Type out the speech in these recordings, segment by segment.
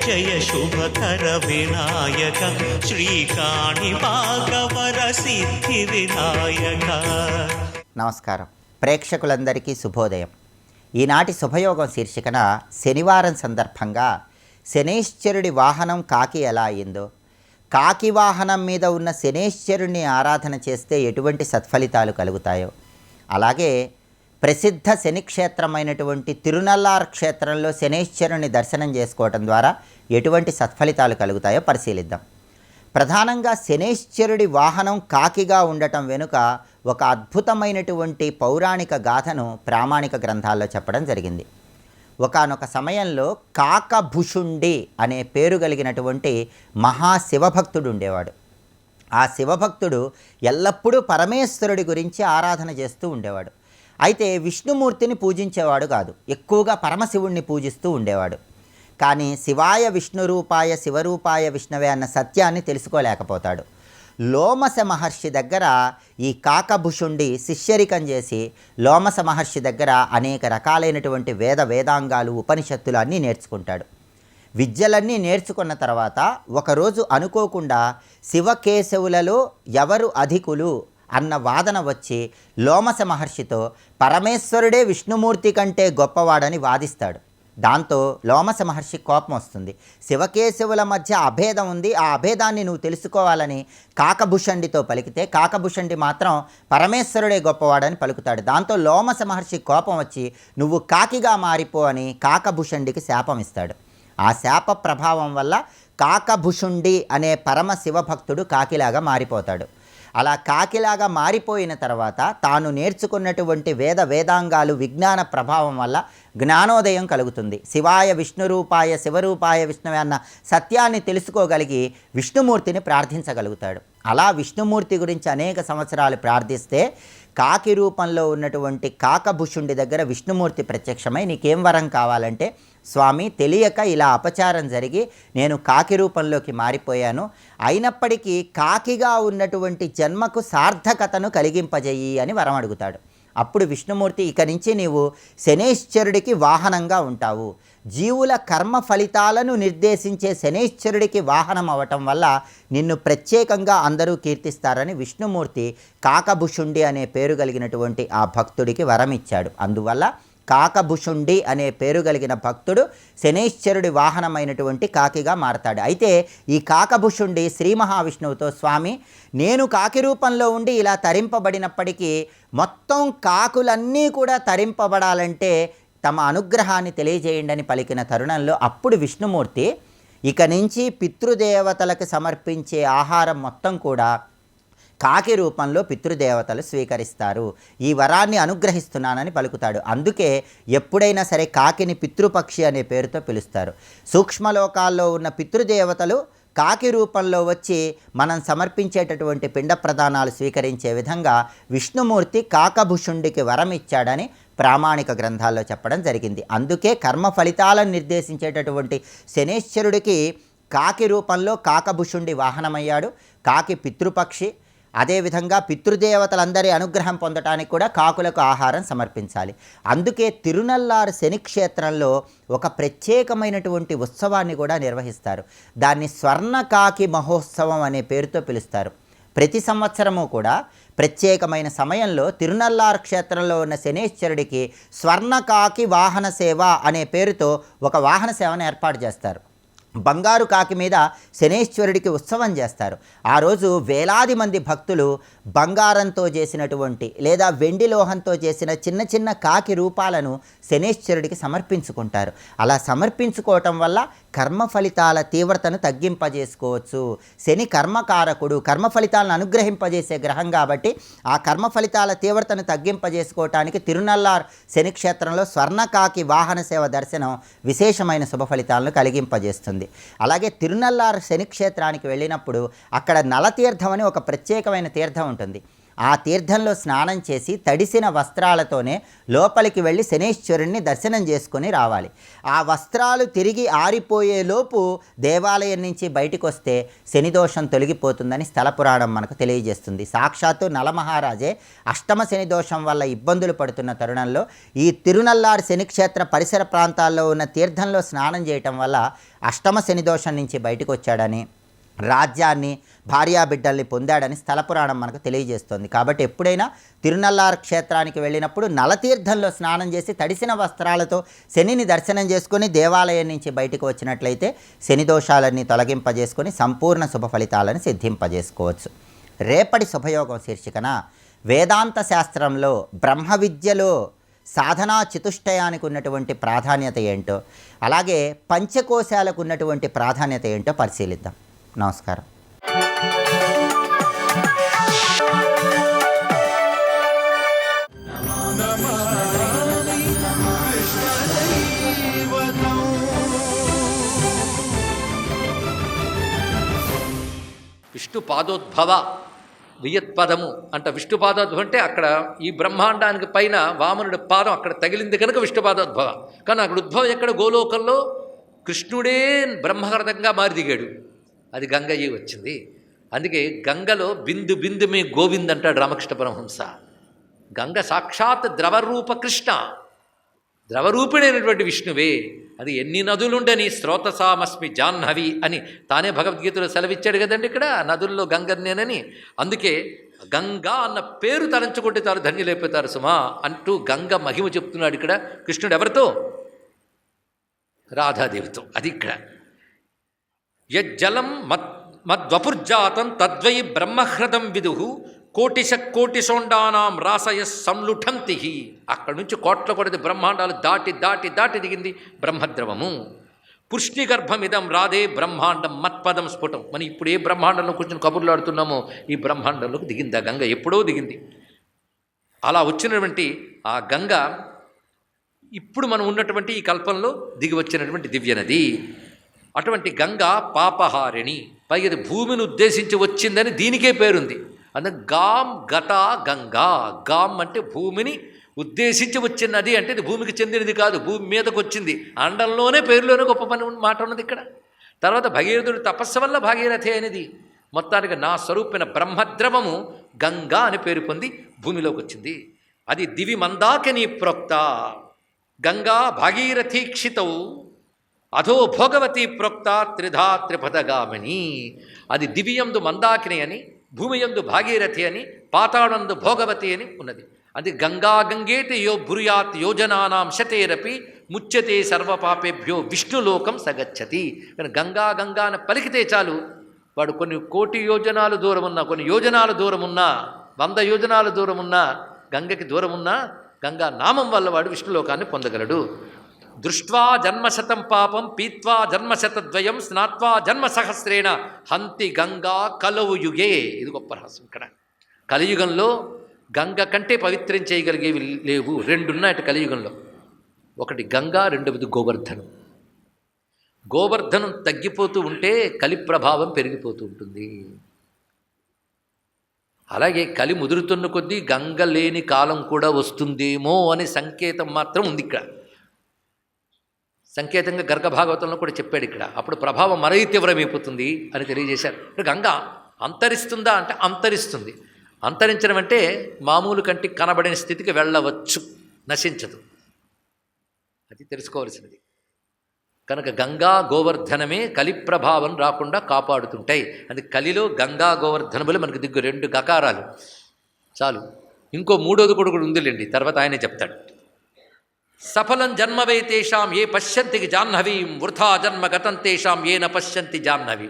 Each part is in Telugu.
జయ శుభకర వినాయక శ్రీకాణి భాగవర సిద్ధి వినాయక. నమస్కారం ప్రేక్షకులందరికీ శుభోదయం. ఈనాటి శుభయోగం శీర్షికన శనివారం సందర్భంగా శనేశ్వరుడి వాహనం కాకి ఎలా అయిందో, కాకి వాహనం మీద ఉన్న శనేశ్వరుని ఆరాధన చేస్తే ఎటువంటి సత్ఫలితాలు కలుగుతాయో, అలాగే ప్రసిద్ధ శనిక్షేత్రమైనటువంటి తిరునల్లార్ క్షేత్రంలో శనేశ్వరుని దర్శనం చేసుకోవటం ద్వారా ఎటువంటి సత్ఫలితాలు కలుగుతాయో పరిశీలిద్దాం. ప్రధానంగా శనేశ్వరుడి వాహనం కాకిగా ఉండటం వెనుక ఒక అద్భుతమైనటువంటి పౌరాణిక గాథను ప్రామాణిక గ్రంథాల్లో చెప్పడం జరిగింది. ఒకానొక సమయంలో కాకభుషుండి అనే పేరు కలిగినటువంటి మహాశివభక్తుడు ఉండేవాడు. ఆ శివభక్తుడు ఎల్లప్పుడూ పరమేశ్వరుడి గురించి ఆరాధన చేస్తూ ఉండేవాడు. అయితే విష్ణుమూర్తిని పూజించేవాడు కాదు, ఎక్కువగా పరమశివుణ్ణి పూజిస్తూ ఉండేవాడు. కానీ శివాయ విష్ణురూపాయ శివరూపాయ విష్ణవే అన్న సత్యాన్ని తెలుసుకోలేకపోతాడు. లోమస మహర్షి దగ్గర ఈ కాకభుషుండి శిష్యరికం చేసి లోమస మహర్షి దగ్గర అనేక రకాలైనటువంటి వేదాంగాలు ఉపనిషత్తులు అన్నీ నేర్చుకుంటాడు. విద్యలన్నీ నేర్చుకున్న తర్వాత ఒకరోజు అనుకోకుండా శివకేశవులలో ఎవరు అధికులు అన్న వాదన వచ్చి లోమస మహర్షితో పరమేశ్వరుడే విష్ణుమూర్తి కంటే గొప్పవాడని వాదిస్తాడు. దాంతో లోమస మహర్షి కోపం వస్తుంది. శివకేశవుల మధ్య అభేదం ఉంది, ఆ అభేదాన్ని నువ్వు తెలుసుకోవాలని కాకభుషండితో పలికితే కాకభుషండి మాత్రం పరమేశ్వరుడే గొప్పవాడని పలుకుతాడు. దాంతో లోమస మహర్షి కోపం వచ్చి నువ్వు కాకిగా మారిపో అని కాకభుషండికి శాపం ఇస్తాడు. ఆ శాప ప్రభావం వల్ల కాకభుషుండి అనే పరమ శివభక్తుడు కాకిలాగా మారిపోతాడు. అలా కాకిలాగా మారిపోయిన తర్వాత తాను నేర్చుకున్నటువంటి వేదాంగాలు విజ్ఞాన ప్రభావం వల్ల జ్ఞానోదయం కలుగుతుంది. శివాయ విష్ణురూపాయ శివరూపాయ విష్ణువే అన్న సత్యాన్ని తెలుసుకోగలిగి విష్ణుమూర్తిని ప్రార్థించగలుగుతాడు. అలా విష్ణుమూర్తి గురించి అనేక సంవత్సరాలు ప్రార్థిస్తే కాకి రూపంలో ఉన్నటువంటి కాకభుషుండి దగ్గర విష్ణుమూర్తి ప్రత్యక్షమై నీకేం వరం కావాలంటే, స్వామి తెలియక ఇలా అపచారం జరిగి నేను కాకి రూపంలోకి మారిపోయాను, అయినప్పటికీ కాకిగా ఉన్నటువంటి జన్మకు సార్థకతను కలిగింపజేయి అని వరం అడుగుతాడు. అప్పుడు విష్ణుమూర్తి ఇక నుంచి నీవు శనేశ్వరుడికి వాహనంగా ఉంటావు, జీవుల కర్మ ఫలితాలను నిర్దేశించే శనేశ్వరుడికి వాహనం అవ్వటం వల్ల నిన్ను ప్రత్యేకంగా అందరూ కీర్తిస్తారని విష్ణుమూర్తి కాకభుషుండి అనే పేరు కలిగినటువంటి ఆ భక్తుడికి వరం ఇచ్చాడు. అందువల్ల కాకభుషుండి అనే పేరు కలిగిన భక్తుడు శనేశ్వరుడి వాహనమైనటువంటి కాకిగా మారతాడు. అయితే ఈ కాకభుషుండి శ్రీ మహావిష్ణువుతో, స్వామి నేను కాకి రూపంలో ఉండి ఇలా తరింపబడినప్పటికీ మొత్తం కాకులన్నీ కూడా తరింపబడాలంటే తమ అనుగ్రహాన్ని తెలియజేయండి అని పలికిన తరుణంలో అప్పుడు విష్ణుమూర్తి ఇక నుంచి పితృదేవతలకు సమర్పించే ఆహారం మొత్తం కూడా కాకి రూపంలో పితృదేవతలు స్వీకరిస్తారు, ఈ వరాన్ని అనుగ్రహిస్తున్నానని పలుకుతాడు. అందుకే ఎప్పుడైనా సరే కాకిని పితృపక్షి అనే పేరుతో పిలుస్తారు. సూక్ష్మలోకాల్లో ఉన్న పితృదేవతలు కాకి రూపంలో వచ్చి మనం సమర్పించేటటువంటి పిండ ప్రదానాలు స్వీకరించే విధంగా విష్ణుమూర్తి కాకభుషుండికి వరం ఇచ్చాడని ప్రామాణిక గ్రంథాల్లో చెప్పడం జరిగింది. అందుకే కర్మ ఫలితాలను నిర్దేశించేటటువంటి శనేశ్వరుడికి కాకి రూపంలో కాకభుషుండి వాహనమయ్యాడు. కాకి పితృపక్షి. అదేవిధంగా పితృదేవతలందరి అనుగ్రహం పొందటానికి కూడా కాకులకు ఆహారం సమర్పించాలి. అందుకే తిరునల్లారు శనిక్షేత్రంలో ఒక ప్రత్యేకమైనటువంటి ఉత్సవాన్ని కూడా నిర్వహిస్తారు. దాన్ని స్వర్ణకాకి మహోత్సవం అనే పేరుతో పిలుస్తారు. ప్రతి సంవత్సరము కూడా ప్రత్యేకమైన సమయంలో తిరునల్లారు క్షేత్రంలో ఉన్న శనేశ్వరుడికి స్వర్ణకాకి వాహన సేవ అనే పేరుతో ఒక వాహన సేవను ఏర్పాటు చేస్తారు. బంగారు కాకి మీద శనేశ్వరుడికి ఉత్సవం చేస్తారు. ఆ రోజు వేలాది మంది భక్తులు బంగారంతో చేసినటువంటి లేదా వెండి లోహంతో చేసిన చిన్న చిన్న కాకి రూపాలను శనేశ్వరుడికి సమర్పించుకుంటారు. అలా సమర్పించుకోవటం వల్ల కర్మ ఫలితాల తీవ్రతను తగ్గింపజేసుకోవచ్చు. శని కర్మకారకుడు, కర్మ ఫలితాలను అనుగ్రహింపజేసే గ్రహం కాబట్టి ఆ కర్మ ఫలితాల తీవ్రతను తగ్గింపజేసుకోవటానికి తిరునల్లార్ శనిక్షేత్రంలో స్వర్ణకాకి వాహన సేవ దర్శనం విశేషమైన శుభ ఫలితాలను కలిగింపజేస్తుంది. అలాగే తిరునల్లార్ శనిక్షేత్రానికి వెళ్ళినప్పుడు అక్కడ నలతీర్థం అని ఒక ప్రత్యేకమైన తీర్థం ఉంటుంది. ఆ తీర్థంలో స్నానం చేసి తడిసిన వస్త్రాలతోనే లోపలికి వెళ్ళి శనీశ్వరుణ్ణి దర్శనం చేసుకొని రావాలి. ఆ వస్త్రాలు తిరిగి ఆరిపోయేలోపు దేవాలయం నుంచి బయటకు వస్తే శనిదోషం తొలగిపోతుందని స్థల పురాణం మనకు తెలియజేస్తుంది. సాక్షాత్తు నలమహారాజే అష్టమ శనిదోషం వల్ల ఇబ్బందులు పడుతున్న తరుణంలో ఈ తిరునల్లారు శనిక్షేత్ర పరిసర ప్రాంతాల్లో ఉన్న తీర్థంలో స్నానం చేయటం వల్ల అష్టమ శనిదోషం నుంచి బయటకు వచ్చాడని, రాజ్యాన్ని, భార్యాబిడ్డల్ని పొందాడని స్థల పురాణం మనకు తెలియజేస్తుంది. కాబట్టి ఎప్పుడైనా తిరునల్లారు క్షేత్రానికి వెళ్ళినప్పుడు నలతీర్థంలో స్నానం చేసి తడిసిన వస్త్రాలతో శనిని దర్శనం చేసుకొని దేవాలయం నుంచి బయటకు వచ్చినట్లయితే శని దోషాలన్నీ తొలగింపజేసుకొని సంపూర్ణ శుభ ఫలితాలను సిద్ధింపజేసుకోవచ్చు. రేపటి శుభయోగం శీర్షికన వేదాంత శాస్త్రంలో బ్రహ్మ విద్యలో సాధనా చతుష్టయానికి ఉన్నటువంటి ప్రాధాన్యత ఏంటో, అలాగే పంచకోశాలకు ఉన్నటువంటి ప్రాధాన్యత ఏంటో పరిశీలిద్దాం. నమస్కారం. విష్ణు పాదోద్భవ వియత్పదము అంట. విష్ణు పాదోద్భవం అంటే అక్కడ ఈ బ్రహ్మాండానికి పైన వామనుడి పాదం అక్కడ తగిలింది కనుక విష్ణు పాదోద్భవ. కానీ అక్కడ ఉద్భవం ఎక్కడ? గోలోకంలో కృష్ణుడే బ్రహ్మహృదంగా మారి దిగాడు. అది గంగయ్య వచ్చింది. అందుకే గంగలో బిందు బిందు మే గోవింద్ అంటాడు రామకృష్ణ పరమహంస. గంగ సాక్షాత్ ద్రవరూప కృష్ణ, ద్రవరూపిణైనటువంటి విష్ణువే. అది ఎన్ని నదులుండని స్రోతసామస్మి జాహ్నవి అని తానే భగవద్గీతలో సెలవిచ్చాడు కదండి. ఇక్కడ నదుల్లో గంగన్నేనని. అందుకే గంగా అన్న పేరు తలంచుకుంటే చాలు ధన్యులైపోతారు సుమా అంటూ గంగ మహిమ చెప్తున్నాడు. ఇక్కడ కృష్ణుడు ఎవరితో? రాధాదేవితో. అది ఇక్కడ యజ్జలం మద్వపుర్జాతం తద్వై బ్రహ్మహృదం విదుహు కోటిశ కోటిశోండానాం రాసయ సంలుఠంతి. అక్కడి నుంచి కోట్ల కొడది బ్రహ్మాండాలు దాటి దాటి దాటి దిగింది బ్రహ్మద్రవము. పుష్ణిగర్భమిదం రాధే బ్రహ్మాండం మత్పదం స్ఫుటం. మనం ఇప్పుడు ఏ బ్రహ్మాండంలో కూర్చొని కబుర్లు ఆడుతున్నామో ఈ బ్రహ్మాండంలోకి దిగింది ఆ గంగ, ఎప్పుడో దిగింది. అలా వచ్చినటువంటి ఆ గంగ ఇప్పుడు మనం ఉన్నటువంటి ఈ కల్పంలో దిగి వచ్చినటువంటి దివ్యనది. అటువంటి గంగ పాపహారిణి, పైగా భూమిని ఉద్దేశించి వచ్చిందని దీనికే పేరుంది. అందుకే గాం గతా గంగా. గాం అంటే భూమిని ఉద్దేశించి వచ్చినది, అంటే ఇది భూమికి చెందినది కాదు, భూమి మీదకు వచ్చింది. అండంలోనే పేరులోనే గొప్ప పని మాట ఉన్నది ఇక్కడ. తర్వాత భగీరథుడి తపస్సు వల్ల భాగీరథి అనేది. మొత్తానికి నా స్వరూపిన బ్రహ్మద్రవము గంగా అని పేరు పొంది భూమిలోకి వచ్చింది. అది దివి మందాకిని ప్రోక్త. గంగా భాగీరథీక్షితౌ అధో భోగవతి ప్రోక్త త్రిధా త్రిపదగామిని. అది దివియందు మందాకిని అని, భూమియందు భాగీరథి అని, పాతాళందు భోగవతి అని ఉన్నది. అది గంగా గంగేతి యో భూయాత్ యోజనానాం శతేరపి ముచ్యతే సర్వపాపేభ్యో విష్ణులోకం సగచ్చతి. కానీ గంగా గంగా అని పలికితే చాలు వాడు కొన్ని కోటి యోజనాలు దూరం ఉన్నా, కొన్ని యోజనాల దూరం ఉన్నా, 100 యోజనాల దూరం ఉన్నా, గంగకి దూరం ఉన్నా గంగా నామం వల్ల వాడు విష్ణులోకాన్ని పొందగలడు. దృష్ట్వా జన్మశతం పాపం పీత్వా జన్మశతద్వయం స్నాత్వా జన్మసహస్రేణ హంతి గంగా కలవు యుగే. ఇది గొప్ప రహస్యం ఇక్కడ. కలియుగంలో గంగ కంటే పవిత్రం చేయగలిగేవి లేవు. 2 ఉన్నాయి కలియుగంలో. ఒకటి గంగా, రెండవది గోవర్ధనం. గోవర్ధనం తగ్గిపోతూ ఉంటే కలి ప్రభావం పెరిగిపోతూ ఉంటుంది. అలాగే కలి ముదురుతున్న కొద్దీ గంగ లేని కాలం కూడా వస్తుందేమో అనే సంకేతం మాత్రం ఉంది ఇక్కడ. సంకేతంగా గర్గభాగవతంలో కూడా చెప్పాడు ఇక్కడ. అప్పుడు ప్రభావం మరీ తీవ్రమైపోతుంది అని తెలియజేశారు. గంగ అంతరిస్తుందా అంటే అంతరిస్తుంది. అంతరించడం అంటే మామూలు కంటికి కనబడిన స్థితికి వెళ్ళవచ్చు, నశించదు. అది తెలుసుకోవాల్సినది. కనుక గంగా గోవర్ధనమే కలి ప్రభావం రాకుండా కాపాడుతుంటాయి. అది కలిలో గంగా గోవర్ధనములు మనకు దిగ్గు 2 గకారాలు చాలు. ఇంకో 3వది కూడా ఉందిలేండి, తర్వాత ఆయనే చెప్తాడు. సఫలం జన్మవై తేషాం ఏ పశ్యంతికి జాహ్నవీం వృథా జన్మ గతం తేషాం ఏ న పశ్యంతి జాహ్నవి.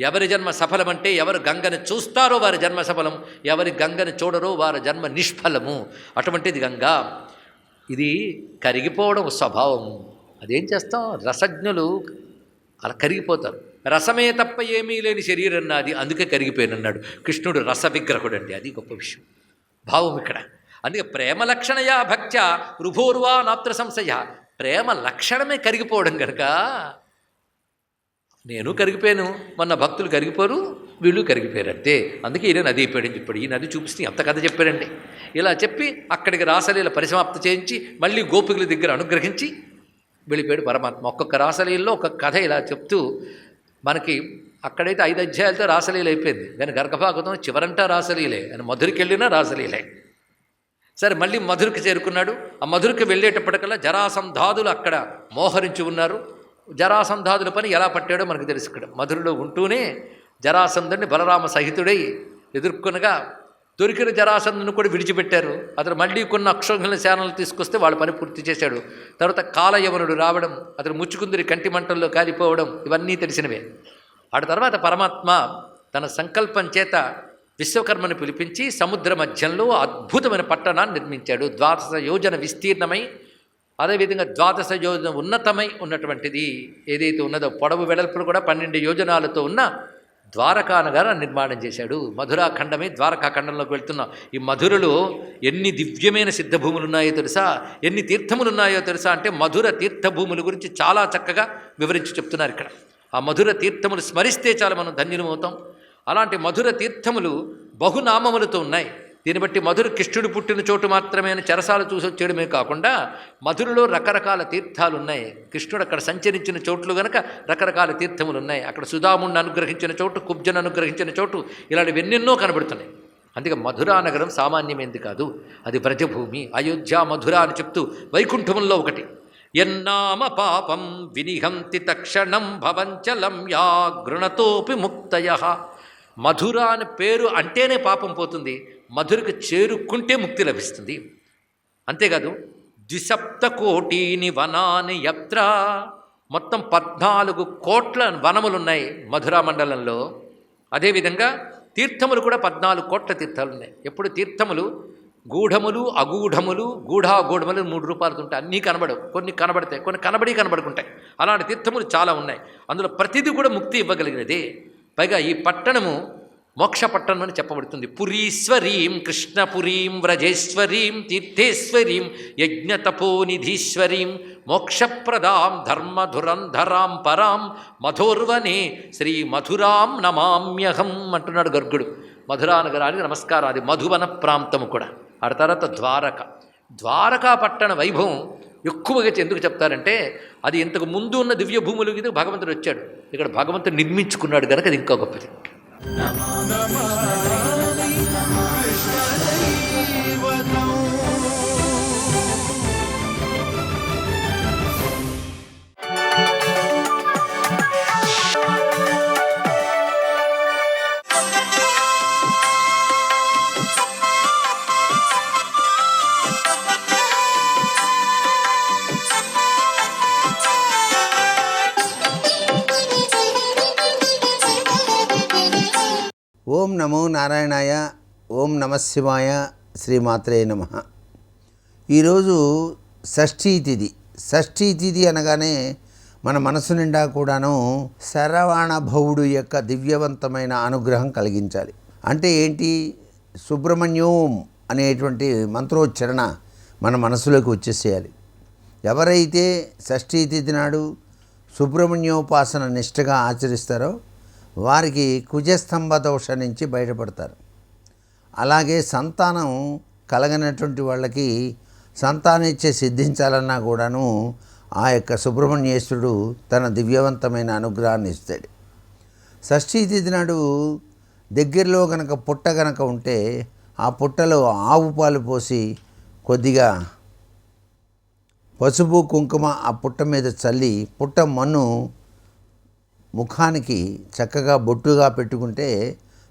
ఎవరి జన్మ సఫలమంటే ఎవరు గంగని చూస్తారో వారి జన్మ సఫలం, ఎవరి గంగని చూడరో వారి జన్మ నిష్ఫలము. అటువంటిది గంగా. ఇది కరిగిపోవడం స్వభావము. అదేం చేస్తాం, రసజ్ఞులు అలా కరిగిపోతారు. రసమే తప్ప ఏమీ లేని శరీరం నాది, అందుకే కరిగిపోయినన్నాడు కృష్ణుడు. రస విగ్రహుడు అండి, అది గొప్ప విషయం, భావం ఇక్కడ. అందుకే ప్రేమ లక్షణయా భక్త్యా రుభోర్వా నాత్ర సంశయ. ప్రేమ లక్షణమే కరిగిపోవడం కనుక నేను కరిగిపోయాను, మొన్న భక్తులు కరిగిపోరు, వీళ్ళు కరిగిపోయారు అంతే. అందుకే ఈయన నది అయిపోయాడని చెప్పాడు. ఈ నది చూపిస్తే ఎంత కథ చెప్పాడండి. ఇలా చెప్పి అక్కడికి రాసలీల పరిసమాప్తి చేయించి మళ్ళీ గోపికల దగ్గర అనుగ్రహించి వెళ్ళిపోయాడు పరమాత్మ. ఒక్కొక్క రాసలీలలో ఒక్కొక్క కథ ఇలా చెప్తూ మనకి అక్కడైతే 5 అధ్యాయాలతో రాసలీల అయిపోయింది. కానీ గర్గభాగవతం చివరంటా రాసలీలే. అని మధురికి వెళ్ళినా రాసలీలే. సరే మళ్ళీ మధురికి చేరుకున్నాడు. ఆ మధురికి వెళ్ళేటప్పటికల్లా జరాసంధాదులు అక్కడ మోహరించి ఉన్నారు. జరాసంధాదుల పని ఎలా పట్టాడో మనకు తెలుసు. ఇక్కడ మధురలో ఉంటూనే జరాసంధుడిని బలరామ సహితుడై ఎదుర్కొనగా దొరికిన జరాసంధుని కూడా విడిచిపెట్టారు. అతను మళ్ళీ కొన్ని అక్షోహిణ శానలు తీసుకొస్తే వాళ్ళ పని పూర్తి చేశాడు. తర్వాత కాలయవనుడు రావడం, అతను ముచ్చుకుందిరి కంటి మంటల్లో కాలిపోవడం, ఇవన్నీ తెలిసినవే. ఆ తర్వాత పరమాత్మ తన సంకల్పం చేత విశ్వకర్మను పిలిపించి సముద్ర మధ్యంలో అద్భుతమైన పట్టణాన్ని నిర్మించాడు. 12 యోజన విస్తీర్ణమై, అదేవిధంగా 12 యోజన ఉన్నతమై ఉన్నటువంటిది ఏదైతే ఉన్నదో పొడవు వెడల్పులు కూడా 12 యోజనాలతో ఉన్న ద్వారకా నగరాన్ని నిర్మాణం చేశాడు. మధురాఖండమే ద్వారకాఖండంలోకి వెళ్తున్నాం. ఈ మధురలో ఎన్ని దివ్యమైన సిద్ధభూములు ఉన్నాయో తెలుసా, ఎన్ని తీర్థములు ఉన్నాయో తెలుసా అంటే మధుర తీర్థభూముల గురించి చాలా చక్కగా వివరించి చెప్తున్నారు ఇక్కడ. ఆ మధుర తీర్థములు స్మరిస్తే చాలా మనం ధన్యులమవుతాం. అలాంటి మధుర తీర్థములు బహునామములతో ఉన్నాయి. దీన్ని బట్టి మధుర కృష్ణుడు పుట్టిన చోటు మాత్రమే అని చెరసాలు చూసొచ్చేయడమే కాకుండా మధురలో రకరకాల తీర్థాలు ఉన్నాయి. కృష్ణుడు అక్కడ సంచరించిన చోట్లు గనక రకరకాల తీర్థములు ఉన్నాయి. అక్కడ సుధాముణ్ణి అనుగ్రహించిన చోటు, కుబ్జను అనుగ్రహించిన చోటు, ఇలాంటివి ఎన్నెన్నో కనబడుతున్నాయి. అందుకే మధురా నగరం సామాన్యమైంది కాదు, అది వ్రజభూమి. అయోధ్య మధుర అని చెప్తూ వైకుంఠంలో ఒకటి. ఎన్నామ పాపం వినిహంతి తక్షణం భవంచలం యా గృణతోపి ముక్తయః. మధుర అని పేరు అంటేనే పాపం పోతుంది, మధురకు చేరుకుంటే ముక్తి లభిస్తుంది. అంతేకాదు 2 కోటీని వనాని యత్ర, మొత్తం 14 కోట్ల వనములున్నాయి మధురా మండలంలో. అదేవిధంగా తీర్థములు కూడా 14 కోట్ల తీర్థాలు ఉన్నాయి. ఎప్పుడు తీర్థములు గూఢములు, అగూఢములు, గూఢాగూఢములు 3 రూపాయలు ఉంటాయి. అన్నీ కనబడవు, కొన్ని కనబడతాయి, కొన్ని కనబడుకుంటాయి. అలాంటి తీర్థములు చాలా ఉన్నాయి. అందులో ప్రతిదీ కూడా ముక్తి ఇవ్వగలిగినదే. పైగా ఈ పట్టణము మోక్ష పట్టణం అని చెప్పబడుతుంది. పురీశ్వరీం కృష్ణపురీం వ్రజేశ్వరీం తీర్థేశ్వరీం యజ్ఞతపోనిధీశ్వరీం మోక్షప్రదాం ధర్మధురంధరాం పరాం మధోర్వనే శ్రీ మధురాం నమామ్యహం అంటున్నాడు గర్గుడు. మధురా నగరానికి నమస్కారం. అది మధువన ప్రాంతము కూడా. ఆ తర్వాత ద్వారకా పట్టణ వైభవం ఎక్కువగా ఎందుకు చెప్తారంటే అది ఇంతకు ముందు ఉన్న దివ్య భూములు ఇది భగవంతుడు వచ్చాడు, ఇక్కడ భగవంతుడు నిర్మించుకున్నాడు కనుక అది ఇంకా గొప్పది. ఓం నమో నారాయణాయ, ఓం నమశివాయ, శ్రీమాత్రే నమః. ఈరోజు షష్ఠీ తిథి. షష్ఠీ తిథి అనగానే మన మనసు నిండా కూడాను శరవణ భవుడు యొక్క దివ్యవంతమైన అనుగ్రహం కలిగించాలి. అంటే ఏంటి? సుబ్రహ్మణ్యోం అనేటువంటి మంత్రోచ్చరణ మన మనసులోకి వచ్చేసేయాలి. ఎవరైతే షష్ఠీ తిథి నాడు సుబ్రహ్మణ్యోపాసన నిష్ఠగా ఆచరిస్తారో వారికి కుజస్తంభ దోష నుంచి బయటపడతారు. అలాగే సంతానం కలగనటువంటి వాళ్ళకి సంతానేచ్ఛ సిద్ధించాలన్నా కూడాను ఆ యొక్క సుబ్రహ్మణ్యేశ్వరుడు తన దివ్యవంతమైన అనుగ్రహాన్ని ఇస్తాడు. షష్ఠీ తిథి నాడు దగ్గరలో గనక పుట్ట గనక ఉంటే ఆ పుట్టలో ఆవు పాలు పోసి కొద్దిగా పసుపు కుంకుమ ఆ పుట్ట మీద చల్లి పుట్ట మన్ను ముఖానికి చక్కగా బొట్టుగా పెట్టుకుంటే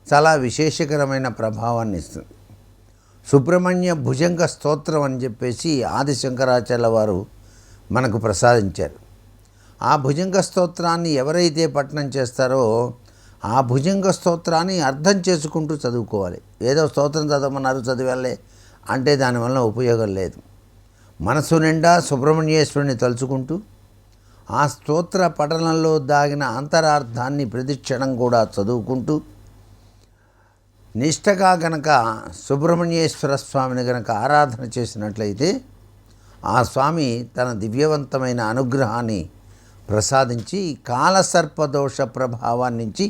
చాలా విశేషకరమైన ప్రభావాన్ని ఇస్తుంది. సుబ్రహ్మణ్య భుజంగ స్తోత్రం అని చెప్పేసి ఆది శంకరాచార్యుల వారు మనకు ప్రసాదించారు. ఆ భుజంగ స్తోత్రాన్ని ఎవరైతే పఠనం చేస్తారో ఆ భుజంగ స్తోత్రాన్ని అర్థం చేసుకుంటూ చదువుకోవాలి. ఏదో స్తోత్రం చదవమన్నారు చదివాలే అంటే దానివల్ల ఉపయోగం లేదు. మనసు నిండా సుబ్రహ్మణ్యేశ్వరుని తలుచుకుంటూ ఆ స్తోత్ర పఠనంలో దాగిన అంతరార్థాన్ని ప్రతిక్షణం కూడా చదువుకుంటూ నిష్ఠగా గనక సుబ్రహ్మణ్యేశ్వర స్వామిని గనక ఆరాధన చేసినట్లయితే ఆ స్వామి తన దివ్యవంతమైన అనుగ్రహాన్ని ప్రసాదించి కాలసర్పదోష ప్రభావాన్ని నుంచి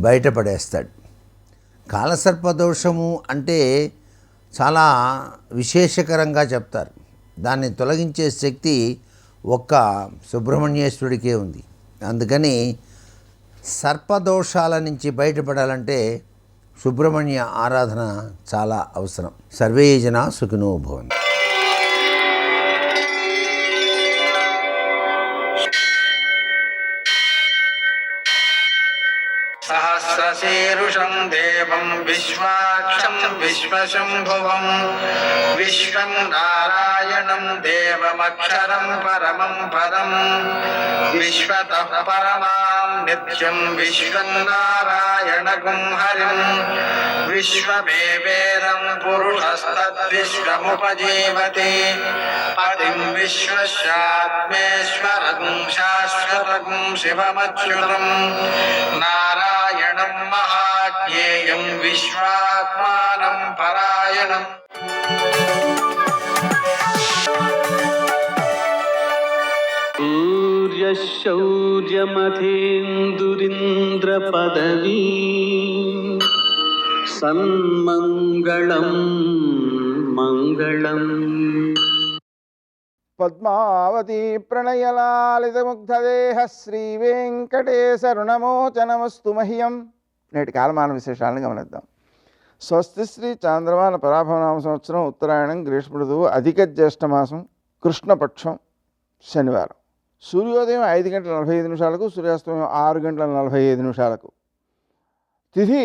బయటపడేస్తాడు. కాలసర్పదోషము అంటే చాలా విశేషకరంగా చెప్తారు. దాన్ని తొలగించే శక్తి ఒక్క సుబ్రహ్మణ్యేశ్వరుడికే ఉంది. అందుకని సర్పదోషాల నుంచి బయటపడాలంటే సుబ్రహ్మణ్య ఆరాధన చాలా అవసరం. సర్వే జనా సుఖినో భవంతు. సహస్రశీరుషం దేవం విశ్వాక్షం విశ్వశంభువం విశ్వం నారాయణం దేవమక్షరం పరమం పదం విశ్వతః పరమాం నిత్యం విశ్వం నారాయణగుం హరిం విశ్వమేవేదం పురుషస్తద్విశ్వముపజీవతి పతిం విశ్వస్యాత్మేశ్వరం శాశ్వతం శివమచ్యుతం నారాయణం మహాజ్ఞేయం విశ్వాత్మానం పరాయణం. శౌర్యమథేందురింద్రపదవీ సన్మంగళం మంగళం. పద్మావతీ ప్రణయలాలితముగ్ధదేహ శ్రీవేంకటేశరుణమోచనమస్తు మహ్యం. నేటి కాలమాన విశేషాలను గమనిద్దాం. స్వస్తి శ్రీ చాంద్రమాన పరాభవనామ సంవత్సరం ఉత్తరాయణం గ్రీష్మ ఋతువు అధిక జ్యేష్ఠమాసం కృష్ణపక్షం శనివారం. సూర్యోదయం 5:45, సూర్యాస్తమయం 6:45. తిథి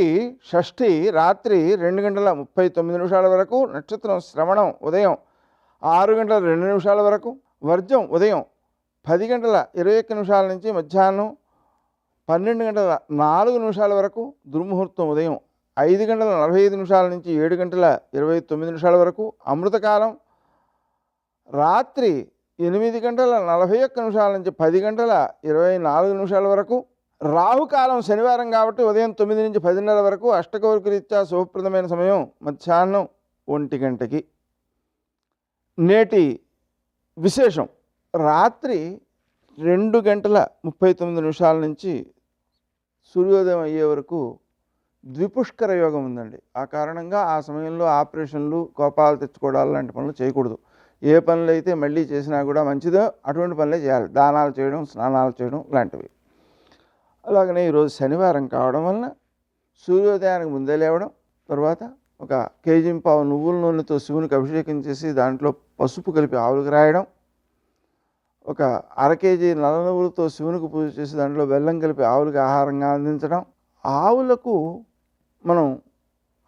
షష్ఠి రాత్రి 2:39 వరకు. నక్షత్రం శ్రవణం ఉదయం 6:02 వరకు. వర్జం ఉదయం 10:21 నుంచి మధ్యాహ్నం 12:04 వరకు. దుర్ముహూర్తం ఉదయం 5:45 నుంచి 7:29 వరకు. అమృతకాలం రాత్రి 8:41 నుంచి 10:24 వరకు. రాహుకాలం శనివారం కాబట్టి ఉదయం 9 నుంచి 10:30 వరకు. అష్టకౌరిక రీత్యా శుభప్రదమైన సమయం మధ్యాహ్నం 1 గంటకి. నేటి విశేషం రాత్రి 2:39 నుంచి సూర్యోదయం అయ్యే వరకు ద్విపుష్కర యోగం ఉందండి. ఆ కారణంగా ఆ సమయంలో ఆపరేషన్లు, కోపాలు తెచ్చుకోవడాలు లాంటి పనులు చేయకూడదు. ఏ పనులు అయితే మళ్ళీ చేసినా కూడా మంచిదో అటువంటి పనులే చేయాలి. దానాలు చేయడం, స్నానాలు చేయడం లాంటివి. అలాగనే ఈరోజు శనివారం కావడం వలన సూర్యోదయానికి ముందే లేవడం, తర్వాత ఒక కేజీంపావు నువ్వుల నూనెతో శివునికి అభిషేకం చేసి దాంట్లో పసుపు కలిపి ఆవులకు రాయడం, ఒక 1/2 కేజీ నల్ల నువ్వులతో శివునికి పూజ చేసి దాంట్లో బెల్లం కలిపి ఆవులకు ఆహారంగా అందించడం. ఆవులకు మనం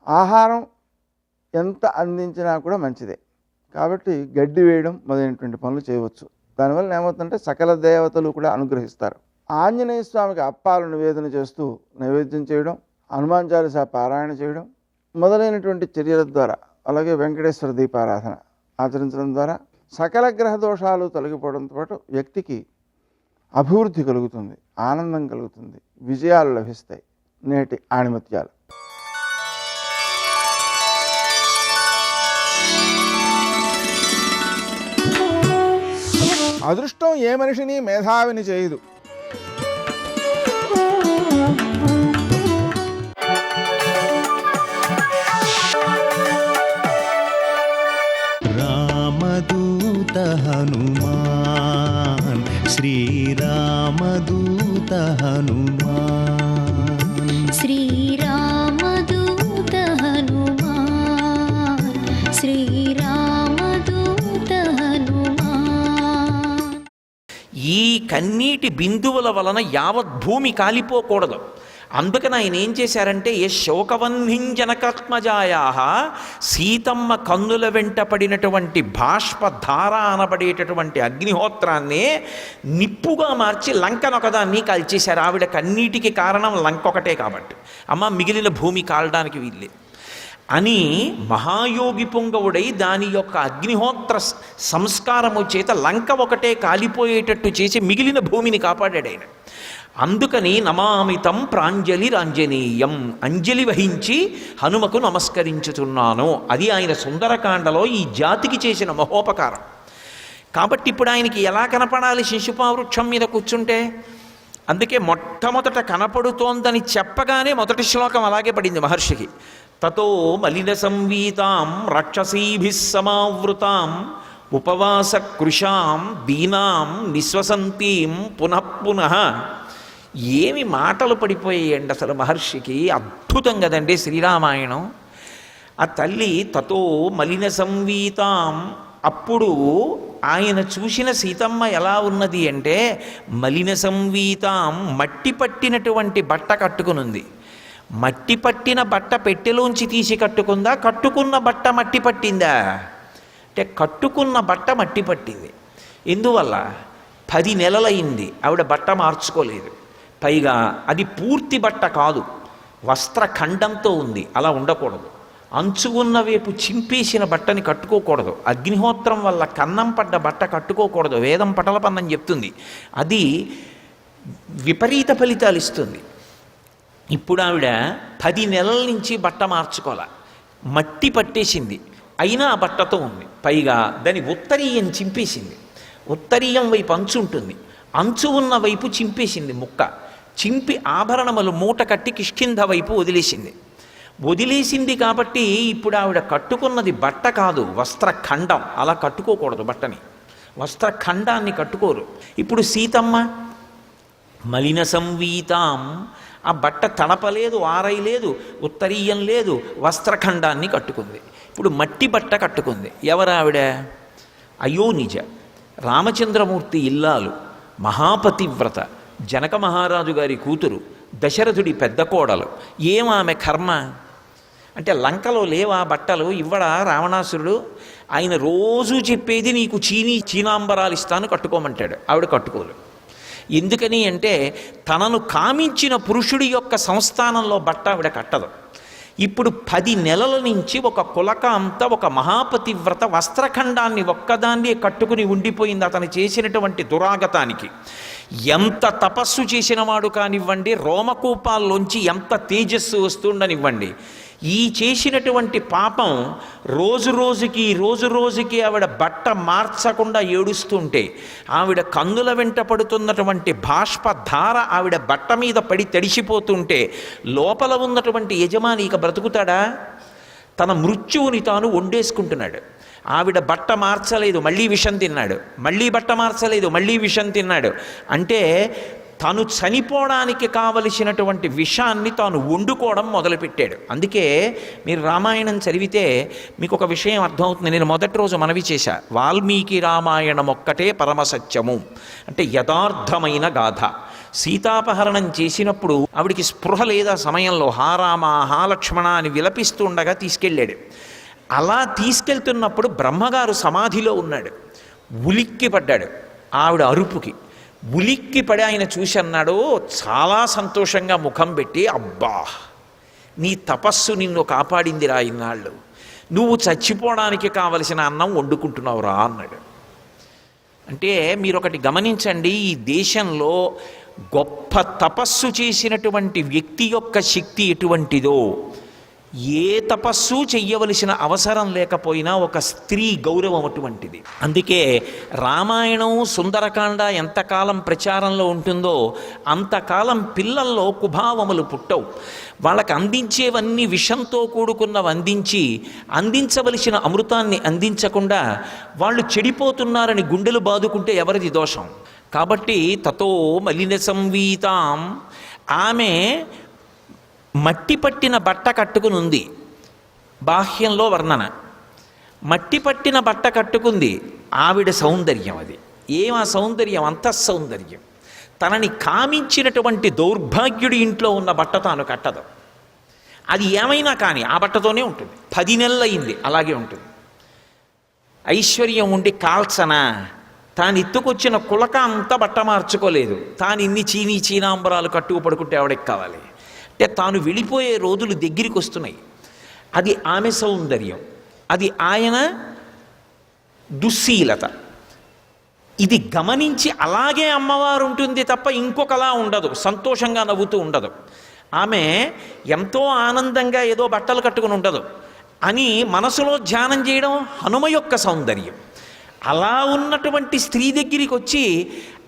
ఆహారం ఎంత అందించినా కూడా మంచిదే కాబట్టి గడ్డి వేయడం మొదలైనటువంటి పనులు చేయవచ్చు. దానివల్ల ఏమవుతుందంటే సకల దేవతలు కూడా అనుగ్రహిస్తారు. ఆంజనేయ స్వామికి అప్పాలు నివేదన చేస్తూ నైవేద్యం చేయడం, హనుమాన్ చాలీసా పారాయణ చేయడం మొదలైనటువంటి చర్యల ద్వారా, అలాగే వెంకటేశ్వర దీపారాధన ఆచరించడం ద్వారా సకల గ్రహ దోషాలు తొలగిపోవడంతో పాటు వ్యక్తికి అభివృద్ధి కలుగుతుంది, ఆనందం కలుగుతుంది, విజయాలు లభిస్తాయి. నేటి ఆణిమత్యాలు. అదృష్టం ఏ మనిషిని మేధావిని చేయదు. రామదూత హనుమాన్, శ్రీరామదూత హనుమాన్, శ్రీరామదూత హనుమాన్, శ్రీరామదూత హనుమాన్. ఈ కన్నీటి బిందువుల వలన యావత్ భూమి కాలిపోకూడదు. అందుకని ఆయన ఏం చేశారంటే శోకవన్నింజనకాత్మజాయా సీతమ్మ కన్నుల వెంట పడినటువంటి బాష్పధార అనబడేటటువంటి అగ్నిహోత్రాన్నే నిప్పుగా మార్చి లంకనొకదాన్ని కాల్చేశారు. ఆవిడ కన్నీటికి కారణం లంక ఒకటే కాబట్టి, అమ్మ మిగిలిన భూమి కాలడానికి వీళ్ళే అని మహాయోగి పొంగవుడై దాని యొక్క అగ్నిహోత్ర సంస్కారము చేత లంక ఒకటే కాలిపోయేటట్టు చేసి మిగిలిన భూమిని కాపాడాడు ఆయన. అందుకని నమామితం ప్రాంజలిరాంజనేయం, అంజలి వహించి హనుమకు నమస్కరించుతున్నాను. అది ఆయన సుందరకాండలో ఈ జాతికి చేసిన మహోపకారం. కాబట్టి ఇప్పుడు ఆయనకి ఎలా కనపడాలి? శిశుపావృక్షం మీద కూర్చుంటే అందుకే మొట్టమొదట కనపడుతోందని చెప్పగానే మొదటి శ్లోకం అలాగే పడింది మహర్షికి. తతో మలిన సంవీతాం రాక్షసీభిः సమావృతాం ఉపవాస కృషాం దీనాం నిశ్వసంతీం పునః పునః. ఏమి మాటలు పడిపోయాయండి అసలు మహర్షికి. అద్భుతం కదండి శ్రీరామాయణం. ఆ తల్లి తతో మలిన సంవీతాం, అప్పుడు ఆయన చూసిన సీతమ్మ ఎలా ఉన్నది అంటే మలిన సంవీతాం, మట్టి పట్టినటువంటి బట్ట కట్టుకునుంది. మట్టి పట్టిన బట్ట పెట్టెలోంచి తీసి కట్టుకుందా, కట్టుకున్న బట్ట మట్టి పట్టిందా అంటే కట్టుకున్న బట్ట మట్టి పట్టింది. ఎందువల్ల? 10 నెలలైంది ఆవిడ బట్ట మార్చుకోలేదు. పైగా అది పూర్తి బట్ట కాదు, వస్త్రఖండంతో ఉంది. అలా ఉండకూడదు. అంచు ఉన్న వైపు చింపేసిన బట్టని కట్టుకోకూడదు. అగ్నిహోత్రం వల్ల కన్నం పడ్డ బట్ట కట్టుకోకూడదు. వేదం పటలపన్నం చెప్తుంది. అది విపరీత ఫలితాలు ఇస్తుంది. ఇప్పుడు ఆవిడ 10 నెలల నుంచి బట్ట మార్చుకోలే, మట్టి పట్టేసింది. అయినా ఆ బట్టతో ఉంది. పైగా దాని ఉత్తరీయం చింపేసింది. ఉత్తరీయం వైపు అంచు ఉంటుంది, అంచు ఉన్న వైపు చింపేసింది ముక్క. చింపి ఆభరణములు మూట కట్టి కిష్కింధ వైపు వదిలేసింది. వదిలేసింది కాబట్టి ఇప్పుడు ఆవిడ కట్టుకున్నది బట్ట కాదు, వస్త్రఖండం. అలా కట్టుకోకూడదు బట్టని, వస్త్రఖండాన్ని కట్టుకోరు. ఇప్పుడు సీతమ్మ మలిన సంవీతాం, ఆ బట్ట తడపలేదు, ఆరైలేదు, ఉత్తరీయం లేదు, వస్త్రఖండాన్ని కట్టుకుంది. ఇప్పుడు మట్టి బట్ట కట్టుకుంది. ఎవరావిడ? అయోనిజ, రామచంద్రమూర్తి ఇల్లాలు, మహాపతివ్రత, జనక మహారాజు గారి కూతురు, దశరథుడి పెద్ద కోడలు. ఏమామె కర్మ అంటే లంకలో లేవా బట్టలు? ఇవ్వడా రావణాసురుడు? ఆయన రోజూ చెప్పేది నీకు చీనాంబరాలు ఇస్తాను కట్టుకోమంటాడు. ఆవిడ కట్టుకోలు. ఎందుకని అంటే తనను కామించిన పురుషుడి యొక్క సంస్థానంలో బట్ట ఆవిడ కట్టదు. ఇప్పుడు 10 నెలల నుంచి ఒక కులకాంత, ఒక మహాపతివ్రత వస్త్రఖండాన్ని ఒక్కదాన్ని కట్టుకుని ఉండిపోయింది అతను చేసినటువంటి దురాగతానికి. ఎంత తపస్సు చేసిన వాడు కానివ్వండి, రోమకూపాల్లోంచి ఎంత తేజస్సు వస్తుండనివ్వండి, ఈ చేసినటువంటి పాపం రోజు రోజుకి ఆవిడ బట్ట మార్చకుండా ఏడుస్తుంటే, ఆవిడ కన్నుల వెంట పడుతున్నటువంటి బాష్పధార ఆవిడ బట్ట మీద పడి తడిసిపోతుంటే లోపల ఉన్నటువంటి యజమాని ఇక బ్రతుకుతాడా? తన మృత్యువుని తాను వండేసుకుంటున్నాడు. ఆవిడ బట్ట మార్చలేదు, మళ్ళీ విషం తిన్నాడు. మళ్ళీ బట్ట మార్చలేదు, మళ్ళీ విషం తిన్నాడు. అంటే తను చనిపోవడానికి కావలసినటువంటి విషాన్ని తాను వండుకోవడం మొదలుపెట్టాడు. అందుకే మీరు రామాయణం చదివితే మీకు ఒక విషయం అర్థమవుతుంది. నేను మొదటి రోజు మనవి చేశా, వాల్మీకి రామాయణం ఒక్కటే పరమసత్యము, అంటే యథార్థమైన గాథ. సీతాపహరణం చేసినప్పుడు ఆవిడికి స్పృహ లేదా సమయంలో హారామ హాలక్ష్మణ అని విలపిస్తూ ఉండగా తీసుకెళ్ళాడు. అలా తీసుకెళ్తున్నప్పుడు బ్రహ్మగారు సమాధిలో ఉన్నాడు. ఉలిక్కి పడ్డాడు ఆవిడ అరుపుకి. ఉలిక్కి పడి ఆయన చూసి అన్నాడు, చాలా సంతోషంగా ముఖం పెట్టి, అబ్బా నీ తపస్సు నిన్ను కాపాడిందిరా, ఇన్నాళ్ళు నువ్వు చచ్చిపోవడానికి కావలసిన అన్నం వండుకుంటున్నావురా అన్నాడు. అంటే మీరు ఒకటి గమనించండి, ఈ దేశంలో గొప్ప తపస్సు చేసినటువంటి వ్యక్తి యొక్క శక్తి ఎటువంటిదో, ఏ తపస్సు చెయ్యవలసిన అవసరం లేకపోయినా ఒక స్త్రీ గౌరవం అటువంటిది. అందుకే రామాయణం సుందరకాండ ఎంతకాలం ప్రచారంలో ఉంటుందో అంతకాలం పిల్లల్లో కుభావములు పుట్టవు. వాళ్ళకి అందించేవన్నీ విషంతో కూడుకున్నవి అందించవలసిన అమృతాన్ని అందించకుండా వాళ్ళు చెడిపోతున్నారని గుండెలు బాదుకుంటే ఎవరిది దోషం? కాబట్టి తతో మలిన సంవీతాం, ఆమె మట్టి పట్టిన బట్ట కట్టుకుని ఉంది. బాహ్యంలో వర్ణన, మట్టి పట్టిన బట్ట కట్టుకుంది. ఆవిడ సౌందర్యం అది. ఏమా సౌందర్యం? అంతఃసౌందర్యం. తనని కామించినటువంటి దౌర్భాగ్యుడి ఇంట్లో ఉన్న బట్ట తాను కట్టదు. అది ఏమైనా కానీ ఆ బట్టతోనే ఉంటుంది. 10 నెలలు అయింది, అలాగే ఉంటుంది. ఐశ్వర్యం ఉండి కాల్చనా? తాను ఎత్తుకొచ్చిన కులక అంతా బట్ట మార్చుకోలేదు. తాను ఇన్ని చీనాంబరాలు కట్టుకు పడుకుంటే ఆవిడకి కావాలి అంటే తాను వెళ్ళిపోయే రోజులు దగ్గరికి వస్తున్నాయి. అది ఆమె సౌందర్యం, అది ఆయన దుశ్శీలత. ఇది గమనించి అలాగే అమ్మవారు ఉంటుంది తప్ప ఇంకొకలా ఉండదు, సంతోషంగా నవ్వుతూ ఉండదు. ఆమె ఎంతో ఆనందంగా ఏదో బట్టలు కట్టుకుని ఉండదు అని మనసులో ధ్యానం చేయడం హనుమ యొక్క సౌందర్యం. అలా ఉన్నటువంటి స్త్రీ దగ్గరికి వచ్చి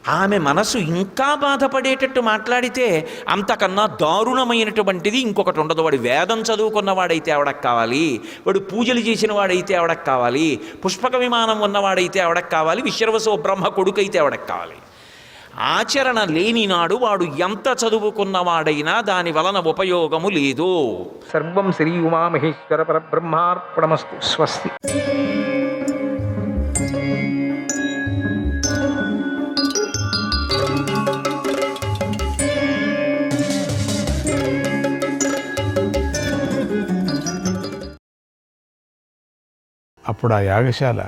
ఆమె మనసు ఇంకా బాధపడేటట్టు మాట్లాడితే అంతకన్నా దారుణమైనటువంటిది ఇంకొకటి ఉండదు. వాడు వేదం చదువుకున్నవాడైతే ఆవిడకు కావాలి, వాడు పూజలు చేసిన వాడైతే ఆవిడకు కావాలి, పుష్పక విమానం ఉన్నవాడైతే ఆవిడకు కావాలి, విశ్రవసో బ్రహ్మ కొడుకైతే ఆవిడకు కావాలి. ఆచరణ లేనినాడు వాడు ఎంత చదువుకున్నవాడైనా దాని వలన ఉపయోగము లేదు. సర్వం శ్రీ ఉమామహేశ్వర పరబ్రహ్మార్పణమస్తు. స్వస్తి. అప్పుడు ఆ యాగశాల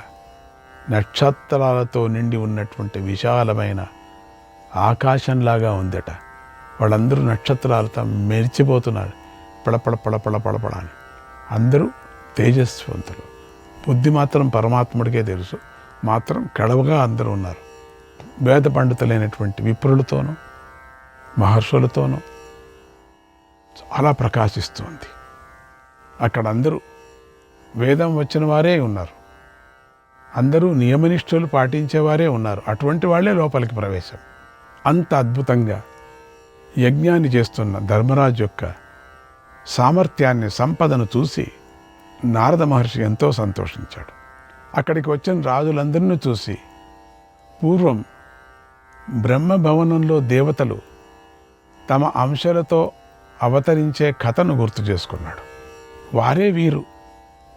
నక్షత్రాలతో నిండి ఉన్నటువంటి విశాలమైన ఆకాశంలాగా ఉందట. వాళ్ళందరూ నక్షత్రాలతో మెరిచిపోతున్నారు, పడపడ పడపడ పడపడ అని. అందరూ తేజస్వంతులు. బుద్ధి మాత్రం పరమాత్ముడికే తెలుసు, మాత్రం కడవగా అందరూ ఉన్నారు. వేద పండితులైనటువంటి విప్రులతోనూ మహర్షులతోనూ చాలా ప్రకాశిస్తుంది. అక్కడ అందరూ వేదం వచ్చిన వారే ఉన్నారు, అందరూ నియమనిష్ఠులు పాటించేవారే ఉన్నారు. అటువంటి వాళ్ళే లోపలికి ప్రవేశం. అంత అద్భుతంగా యజ్ఞాన్ని చేస్తున్న ధర్మరాజు యొక్క సామర్థ్యాన్ని, సంపదను చూసి నారద మహర్షి ఎంతో సంతోషించాడు. అక్కడికి వచ్చిన రాజులందరినీ చూసి పూర్వం బ్రహ్మభవనంలో దేవతలు తమ అంశాలతో అవతరించే కథను గుర్తు చేసుకున్నాడు. వారే వీరు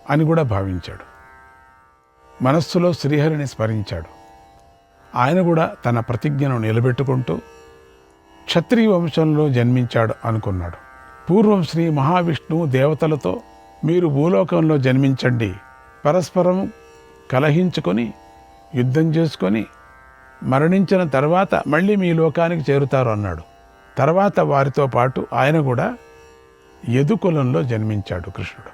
అని కూడా భావించాడు. మనస్సులో శ్రీహరిని స్మరించాడు. ఆయన కూడా తన ప్రతిజ్ఞను నిలబెట్టుకుంటూ క్షత్రియ వంశంలో జన్మించాడు అనుకున్నాడు. పూర్వం శ్రీ మహావిష్ణువు దేవతలతో మీరు భూలోకంలో జన్మించండి, పరస్పరం కలహించుకొని యుద్ధం చేసుకొని మరణించిన తర్వాత మళ్ళీ మీ లోకానికి చేరుతారు అన్నాడు. తర్వాత వారితో పాటు ఆయన కూడా యదుకులంలో జన్మించాడు కృష్ణుడు.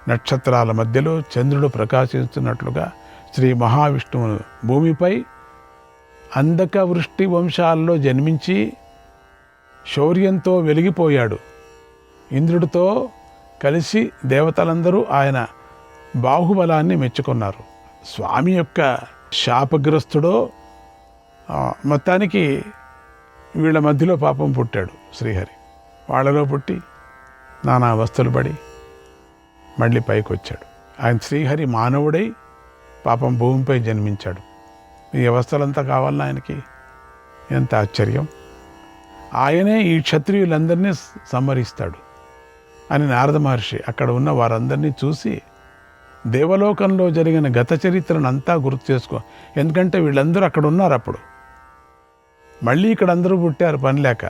నక్షత్రాల మధ్యలో చంద్రుడు ప్రకాశిస్తున్నట్లుగా శ్రీ మహావిష్ణువును భూమిపై అందక వృష్టి వంశాల్లో జన్మించి శౌర్యంతో వెలిగిపోయాడు. ఇంద్రుడితో కలిసి దేవతలందరూ ఆయన బాహుబలాన్ని మెచ్చుకున్నారు. స్వామి యొక్క శాపగ్రస్తుడో మొత్తానికి వీళ్ళ మధ్యలో పాపం పుట్టాడు శ్రీహరి. వాళ్ళలో పుట్టి నానా అవస్థలు పడి మళ్ళీ పైకి వచ్చాడు. ఆయన శ్రీహరి మానవుడై పాపం భూమిపై జన్మించాడు. ఈ అవస్థలంతా కావాలన్నా ఆయనకి? ఎంత ఆశ్చర్యం! ఆయనే ఈ క్షత్రియులందరినీ సంహరిస్తాడు అని నారద మహర్షి అక్కడ ఉన్న వారందరినీ చూసి దేవలోకంలో జరిగిన గత చరిత్రను అంతా గుర్తు చేసుకో. ఎందుకంటే వీళ్ళందరూ అక్కడ ఉన్నారు. అప్పుడు మళ్ళీ ఇక్కడ అందరూ పుట్టారు పని లేక.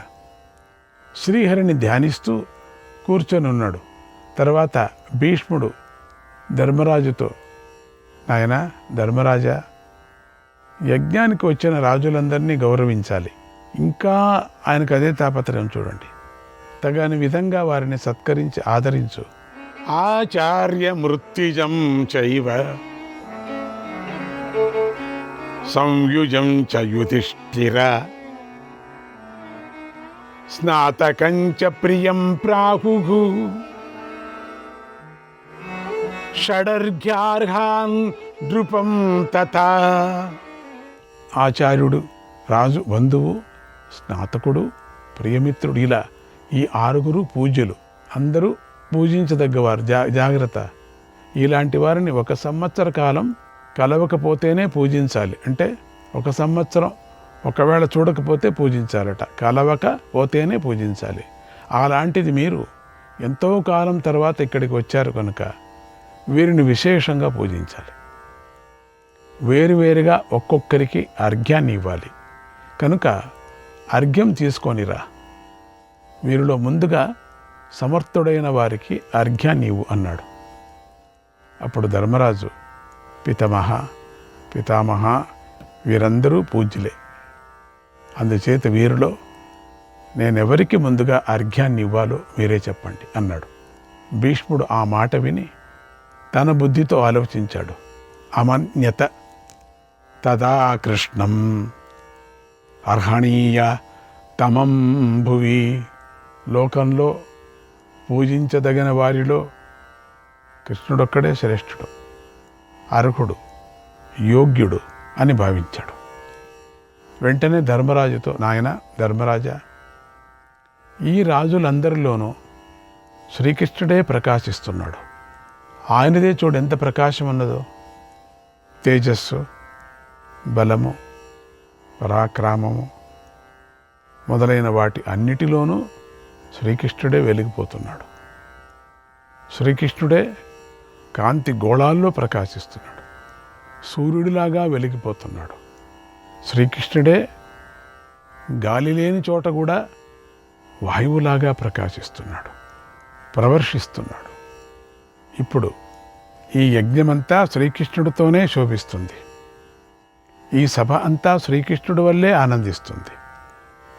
శ్రీహరిని ధ్యానిస్తూ కూర్చొని ఉన్నాడు. తర్వాత భీష్ముడు ధర్మరాజుతో, నాయన ధర్మరాజా, యజ్ఞానికి వచ్చిన రాజులందరినీ గౌరవించాలి. ఇంకా ఆయనకు అదే తాపత్రయం చూడండి. తగని విధంగా వారిని సత్కరించి ఆదరించు. ఆచార్య మృత్యుజం చైవ సంయుజం చ యుధిష్ఠిర స్నాతకం చ ప్రియం ప్రాహుః షడర్ఘ్యార్హాన్ నృపం తథా. ఆచార్యుడు, రాజు, బంధువు, స్నాతకుడు, ప్రియమిత్రుడు, ఇలా ఈ 6 పూజ్యులు. అందరూ పూజించదగ్గవారు. జాగ్రత్త, ఇలాంటి వారిని 1 సంవత్సర కాలం కలవకపోతేనే పూజించాలి. అంటే 1 సంవత్సరం ఒకవేళ చూడకపోతే పూజించాలట, కలవకపోతేనే పూజించాలి. అలాంటిది మీరు ఎంతో కాలం తర్వాత ఇక్కడికి వచ్చారు కనుక వీరిని విశేషంగా పూజించాలి. వేరువేరుగా ఒక్కొక్కరికి అర్ఘ్యాన్ని ఇవ్వాలి. కనుక అర్ఘ్యం తీసుకొనిరా. వీరిలో ముందుగా సమర్థుడైన వారికి అర్ఘ్యాన్ని ఇవ్వు అన్నాడు. అప్పుడు ధర్మరాజు, పితామహ వీరందరూ పూజ్యులే, అందుచేత వీరిలో నేనెవరికి ముందుగా అర్ఘ్యాన్ని ఇవ్వాలో మీరే చెప్పండి అన్నాడు. భీష్ముడు ఆ మాట విని తన బుద్ధితో ఆలోచించాడు. అమన్యత తదా కృష్ణం అర్హణీయ తమం భువి. లోకంలో పూజించదగిన వారిలో కృష్ణుడొక్కడే శ్రేష్ఠుడు, అర్హుడు, యోగ్యుడు అని భావించాడు. వెంటనే ధర్మరాజుతో, నాయన ధర్మరాజా, ఈ రాజులందరిలోనూ శ్రీకృష్ణుడే ప్రకాశిస్తున్నాడు. ఆయనదే చూడు ఎంత ప్రకాశం ఉన్నదో. తేజస్సు, బలము, పరాక్రమము మొదలైన వాటి అన్నిటిలోనూ శ్రీకృష్ణుడే వెలిగిపోతున్నాడు. శ్రీకృష్ణుడే కాంతి గోళాల్లో ప్రకాశిస్తున్నాడు. సూర్యుడిలాగా వెలిగిపోతున్నాడు. శ్రీకృష్ణుడే గాలి లేని చోట కూడా వాయువులాగా ప్రకాశిస్తున్నాడు, ప్రవర్షిస్తున్నాడు. ఇప్పుడు ఈ యజ్ఞమంతా శ్రీకృష్ణుడితోనే శోభిస్తుంది. ఈ సభ అంతా శ్రీకృష్ణుడి వల్లే ఆనందిస్తుంది.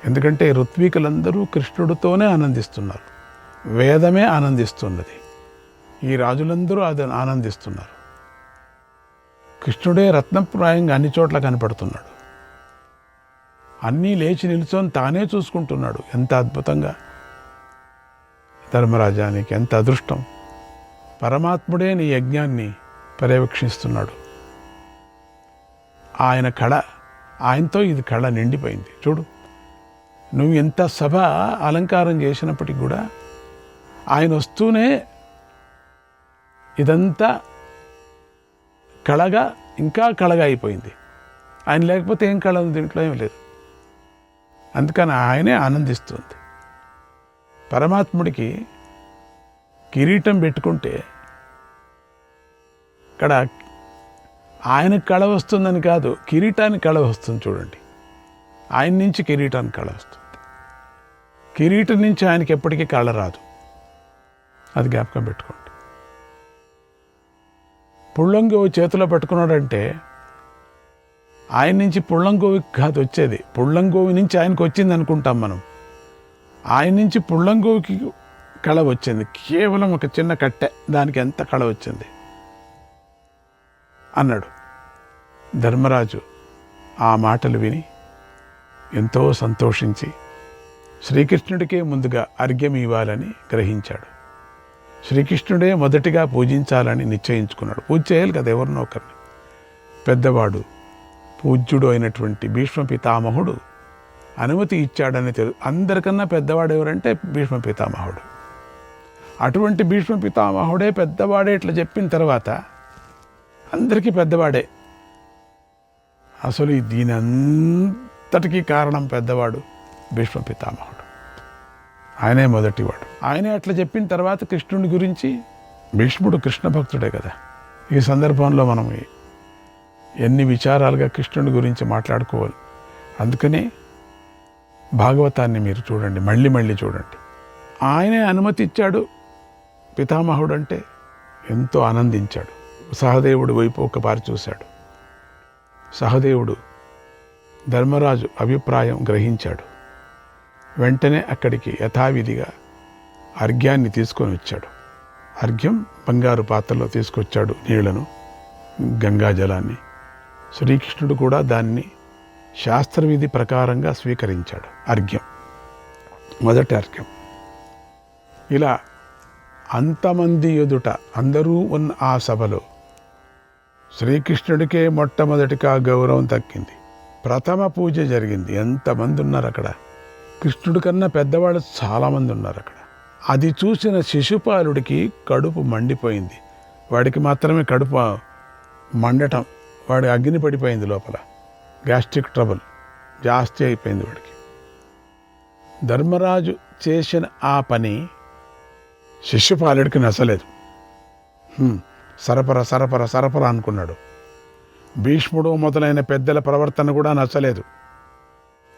ఎందుకంటే ఋత్వికులందరూ కృష్ణుడితోనే ఆనందిస్తున్నారు. వేదమే ఆనందిస్తున్నది. ఈ రాజులందరూ అది ఆనందిస్తున్నారు. కృష్ణుడే రత్నప్రాయంగా అన్ని చోట్ల కనపడుతున్నాడు. అన్నీ లేచి నిల్చొని తానే చూసుకుంటున్నాడు. ఎంత అద్భుతంగా! ధర్మరాజా, నీకు ఎంత అదృష్టం! పరమాత్ముడే నీ యజ్ఞాన్ని పర్యవేక్షిస్తున్నాడు. ఆయన కళ, ఆయనతో ఇది కళ నిండిపోయింది. చూడు, నువ్వు ఎంత సభ అలంకారం చేసినప్పటికీ కూడా ఆయన వస్తూనే ఇదంతా కళగా, ఇంకా కళగా అయిపోయింది. ఆయన లేకపోతే ఏం కళ ఉంది? దీంట్లో ఏం లేదు. అందుకని ఆయనే ఆనందిస్తుంది. పరమాత్ముడికి కిరీటం పెట్టుకుంటే ఇక్కడ ఆయనకు కళ వస్తుందని కాదు, కిరీటానికి కళ వస్తుంది. చూడండి, ఆయన నుంచి కిరీటానికి కళ వస్తుంది. కిరీటం నుంచి ఆయనకి ఎప్పటికీ కళ రాదు. అది జ్ఞాపకం పెట్టుకోండి. పుళ్ళంగోవి చేతిలో పట్టుకున్నాడంటే ఆయన నుంచి పుళ్ళంగోవికి కాదు వచ్చేది, పుళ్ళంగోవి నుంచి ఆయనకు వచ్చింది అనుకుంటాం మనం. ఆయన నుంచి పుళ్ళంగోవికి కళ వచ్చింది. కేవలం ఒక చిన్న కట్టె, దానికి ఎంత కళ వచ్చింది అన్నాడు. ధర్మరాజు ఆ మాటలు విని ఎంతో సంతోషించి శ్రీకృష్ణుడికే ముందుగా అర్ఘ్యం ఇవ్వాలని గ్రహించాడు. శ్రీకృష్ణుడే మొదటిగా పూజించాలని నిశ్చయించుకున్నాడు. పూజ చేయాలి కదా ఎవరినో ఒకరిని. పెద్దవాడు, పూజ్యుడు అయినటువంటి భీష్మ పితామహుడు అనుమతి ఇచ్చాడని అందరికన్నా పెద్దవాడు ఎవరంటే భీష్మ పితామహుడు. అటువంటి భీష్మ పితామహుడే పెద్దవాడే ఇట్లా చెప్పిన తర్వాత అందరికీ పెద్దవాడే. అసలు దీని అంతటికీ కారణం పెద్దవాడు భీష్మ పితామహుడు. ఆయనే మొదటివాడు. ఆయనే అట్లా చెప్పిన తర్వాత కృష్ణుడి గురించి, భీష్ముడు కృష్ణ భక్తుడే కదా. ఈ సందర్భంలో మనం ఎన్ని విచారాలుగా కృష్ణుడి గురించి మాట్లాడుకోవాలి. అందుకనే భాగవతాన్ని మీరు చూడండి, మళ్ళీ మళ్ళీ చూడండి. ఆయనే అనుమతి ఇచ్చాడు. పితామహుడు అంటే ఎంతో ఆనందించాడు. సహదేవుడు వైపు ఒకపారి చూశాడు. సహదేవుడు ధర్మరాజు అభిప్రాయం గ్రహించాడు. వెంటనే అక్కడికి యథావిధిగా అర్ఘ్యాన్ని తీసుకొని వచ్చాడు. అర్ఘ్యం బంగారు పాత్రలో తీసుకొచ్చాడు, నీళ్లను, గంగాజలాన్ని. శ్రీకృష్ణుడు కూడా దాన్ని శాస్త్రవిధి ప్రకారంగా స్వీకరించాడు. అర్ఘ్యం, మొదటి అర్ఘ్యం. ఇలా అంతమంది ఎదుట అందరూ ఉన్న ఆ సభలో శ్రీకృష్ణుడికే మొట్టమొదటిగా గౌరవం దక్కింది. ప్రథమ పూజ జరిగింది. ఎంతమంది ఉన్నారు అక్కడ! కృష్ణుడి కన్నా పెద్దవాళ్ళు చాలామంది ఉన్నారు అక్కడ. అది చూసిన శిశుపాలుడికి కడుపు మండిపోయింది. వాడికి మాత్రమే కడుపు మండటం, వాడి అగ్ని పడిపోయింది లోపల. గ్యాస్ట్రిక్ ట్రబుల్ జాస్తి అయిపోయింది వాడికి. ధర్మరాజు చేసిన ఆ పని శిశుపాలుడికి నచ్చలేదు. సరఫరా సరఫరా సరఫరా అనుకున్నాడు. భీష్ముడు మొదలైన పెద్దల ప్రవర్తన కూడా నచ్చలేదు.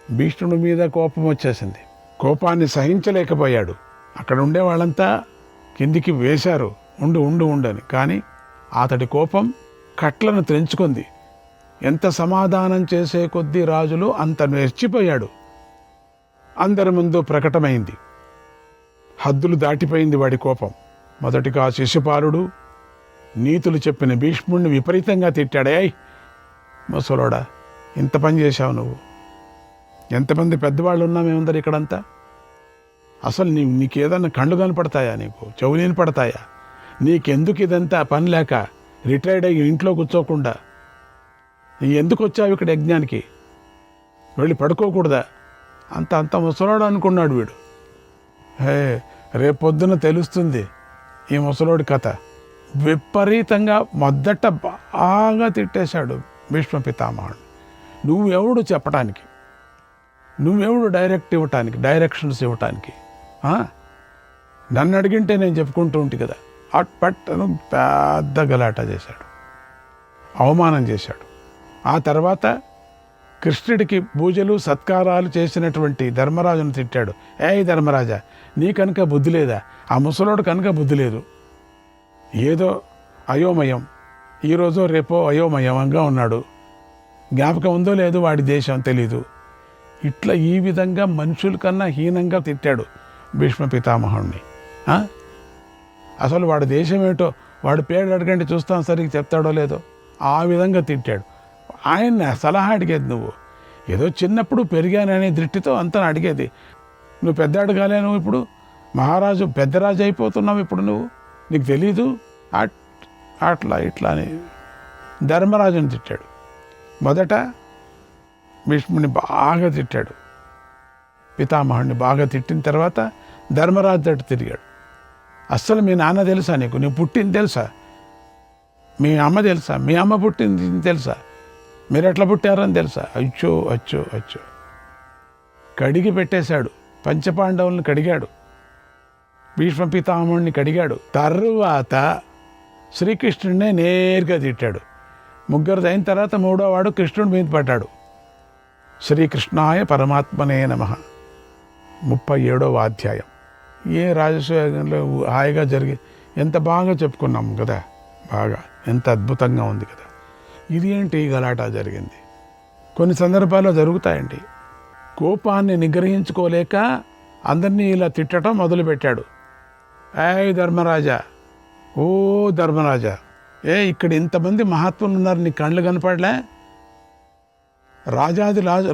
భీష్ముడి మీద కోపం వచ్చేసింది. కోపాన్ని సహించలేకపోయాడు. అక్కడ ఉండే వాళ్ళంతా కిందికి వేశారు, ఉండు ఉండు ఉండని. కానీ అతడి కోపం కట్లను తెంచుకుంది. ఎంత సమాధానం చేసే కొద్దీ రాజులు అంత నెర్చిపోయాడు. అందరి ముందు ప్రకటమైంది. హద్దులు దాటిపోయింది వాడి కోపం. మొదటిగా శిశుపాలుడు నీతులు చెప్పిన భీష్ముడిని విపరీతంగా తిట్టాడే. ముసలోడా, ఇంత పని చేశావు నువ్వు! ఎంతమంది పెద్దవాళ్ళు ఉన్నా మేమందరు ఇక్కడంతా. అసలు నీకేదన్నా కళ్ళు కనపడతాయా? నీకు చెవులేని పడతాయా? నీకెందుకు ఇదంతా పని లేక రిటైర్డ్ అయ్యి ఇంట్లో కూర్చోకుండా ఎందుకు వచ్చావు ఇక్కడ యజ్ఞానికి? వెళ్ళి పడుకోకూడదా? అంత ముసలోడు అనుకున్నాడు వీడు. రేపొద్దున తెలుస్తుంది ఈ ముసలోడి కథ. విపరీతంగా మొదట బాగా తిట్టేశాడు భీష్మ పితామహుడు. నువ్వెవడు చెప్పడానికి, నువ్వెవడు డైరెక్షన్స్ ఇవ్వటానికి? నన్ను అడిగింటే నేను చెప్పుకుంటూ ఉంటే కదా. పట్టను పెద్ద గలాట చేశాడు, అవమానం చేశాడు. ఆ తర్వాత కృష్ణుడికి పూజలు సత్కారాలు చేసినటువంటి ధర్మరాజును తిట్టాడు. ధర్మరాజా, నీ కనుక బుద్ధి లేదా? ఆ ముసలోడు కనుక బుద్ధి లేదు. ఏదో అయోమయం, ఈరోజో రేపో అయోమయంగా ఉన్నాడు. జ్ఞాపకం ఉందో లేదో వాడి దేశం తెలీదు. ఇట్లా ఈ విధంగా మనుషుల కన్నా హీనంగా తిట్టాడు భీష్మ పితామహుడిని. అసలు వాడి దేశం ఏంటో, వాడి పేరు అడగండి చూస్తాం, సరిగ్గా చెప్తాడో లేదో. ఆ విధంగా తిట్టాడు. ఆయన సలహా అడిగేది నువ్వు. ఏదో చిన్నప్పుడు పెరిగాననే దృష్టితో అంతా అడిగేది. నువ్వు పెద్ద అడగాలే, నువ్వు ఇప్పుడు మహారాజు పెద్దరాజు అయిపోతున్నావు ఇప్పుడు నువ్వు, నీకు తెలీదు. అట్లా ఇట్లా అని ధర్మరాజుని తిట్టాడు. మొదట భీష్ముని బాగా తిట్టాడు, పితామహుడిని బాగా తిట్టిన తర్వాత ధర్మరాజు తట్టు తిరిగాడు. అస్సలు మీ నాన్న తెలుసా నీకు? నువ్వు పుట్టింది తెలుసా? మీ అమ్మ తెలుసా? మీ అమ్మ పుట్టింది తెలుసా? మీరు ఎట్లా పుట్టారని తెలుసా? అచ్చో కడిగి పెట్టేశాడు. పంచపాండవులను కడిగాడు, భీష్మ పితామహుడిని కడిగాడు. తరువాత శ్రీకృష్ణుడినే నేరుగా తిట్టాడు. ముగ్గురు అయిన తర్వాత మూడో వాడు కృష్ణుడి మీద పడ్డాడు. శ్రీకృష్ణాయ పరమాత్మనే నమః 37వ అధ్యాయం. ఏ రాజసూయంలో హాయిగా జరిగి ఎంత బాగా చెప్పుకున్నాం కదా, బాగా ఎంత అద్భుతంగా ఉంది కదా. ఇది ఏంటి గలాట జరిగింది? కొన్ని సందర్భాల్లో జరుగుతాయండి. కోపాన్ని నిగ్రహించుకోలేక అందరినీ ఇలా తిట్టడం మొదలుపెట్టాడు. ధర్మరాజా, ఓ ధర్మరాజా, ఇక్కడ ఇంతమంది మహాత్ములు ఉన్నారు, నీ కళ్ళు కనపడలే?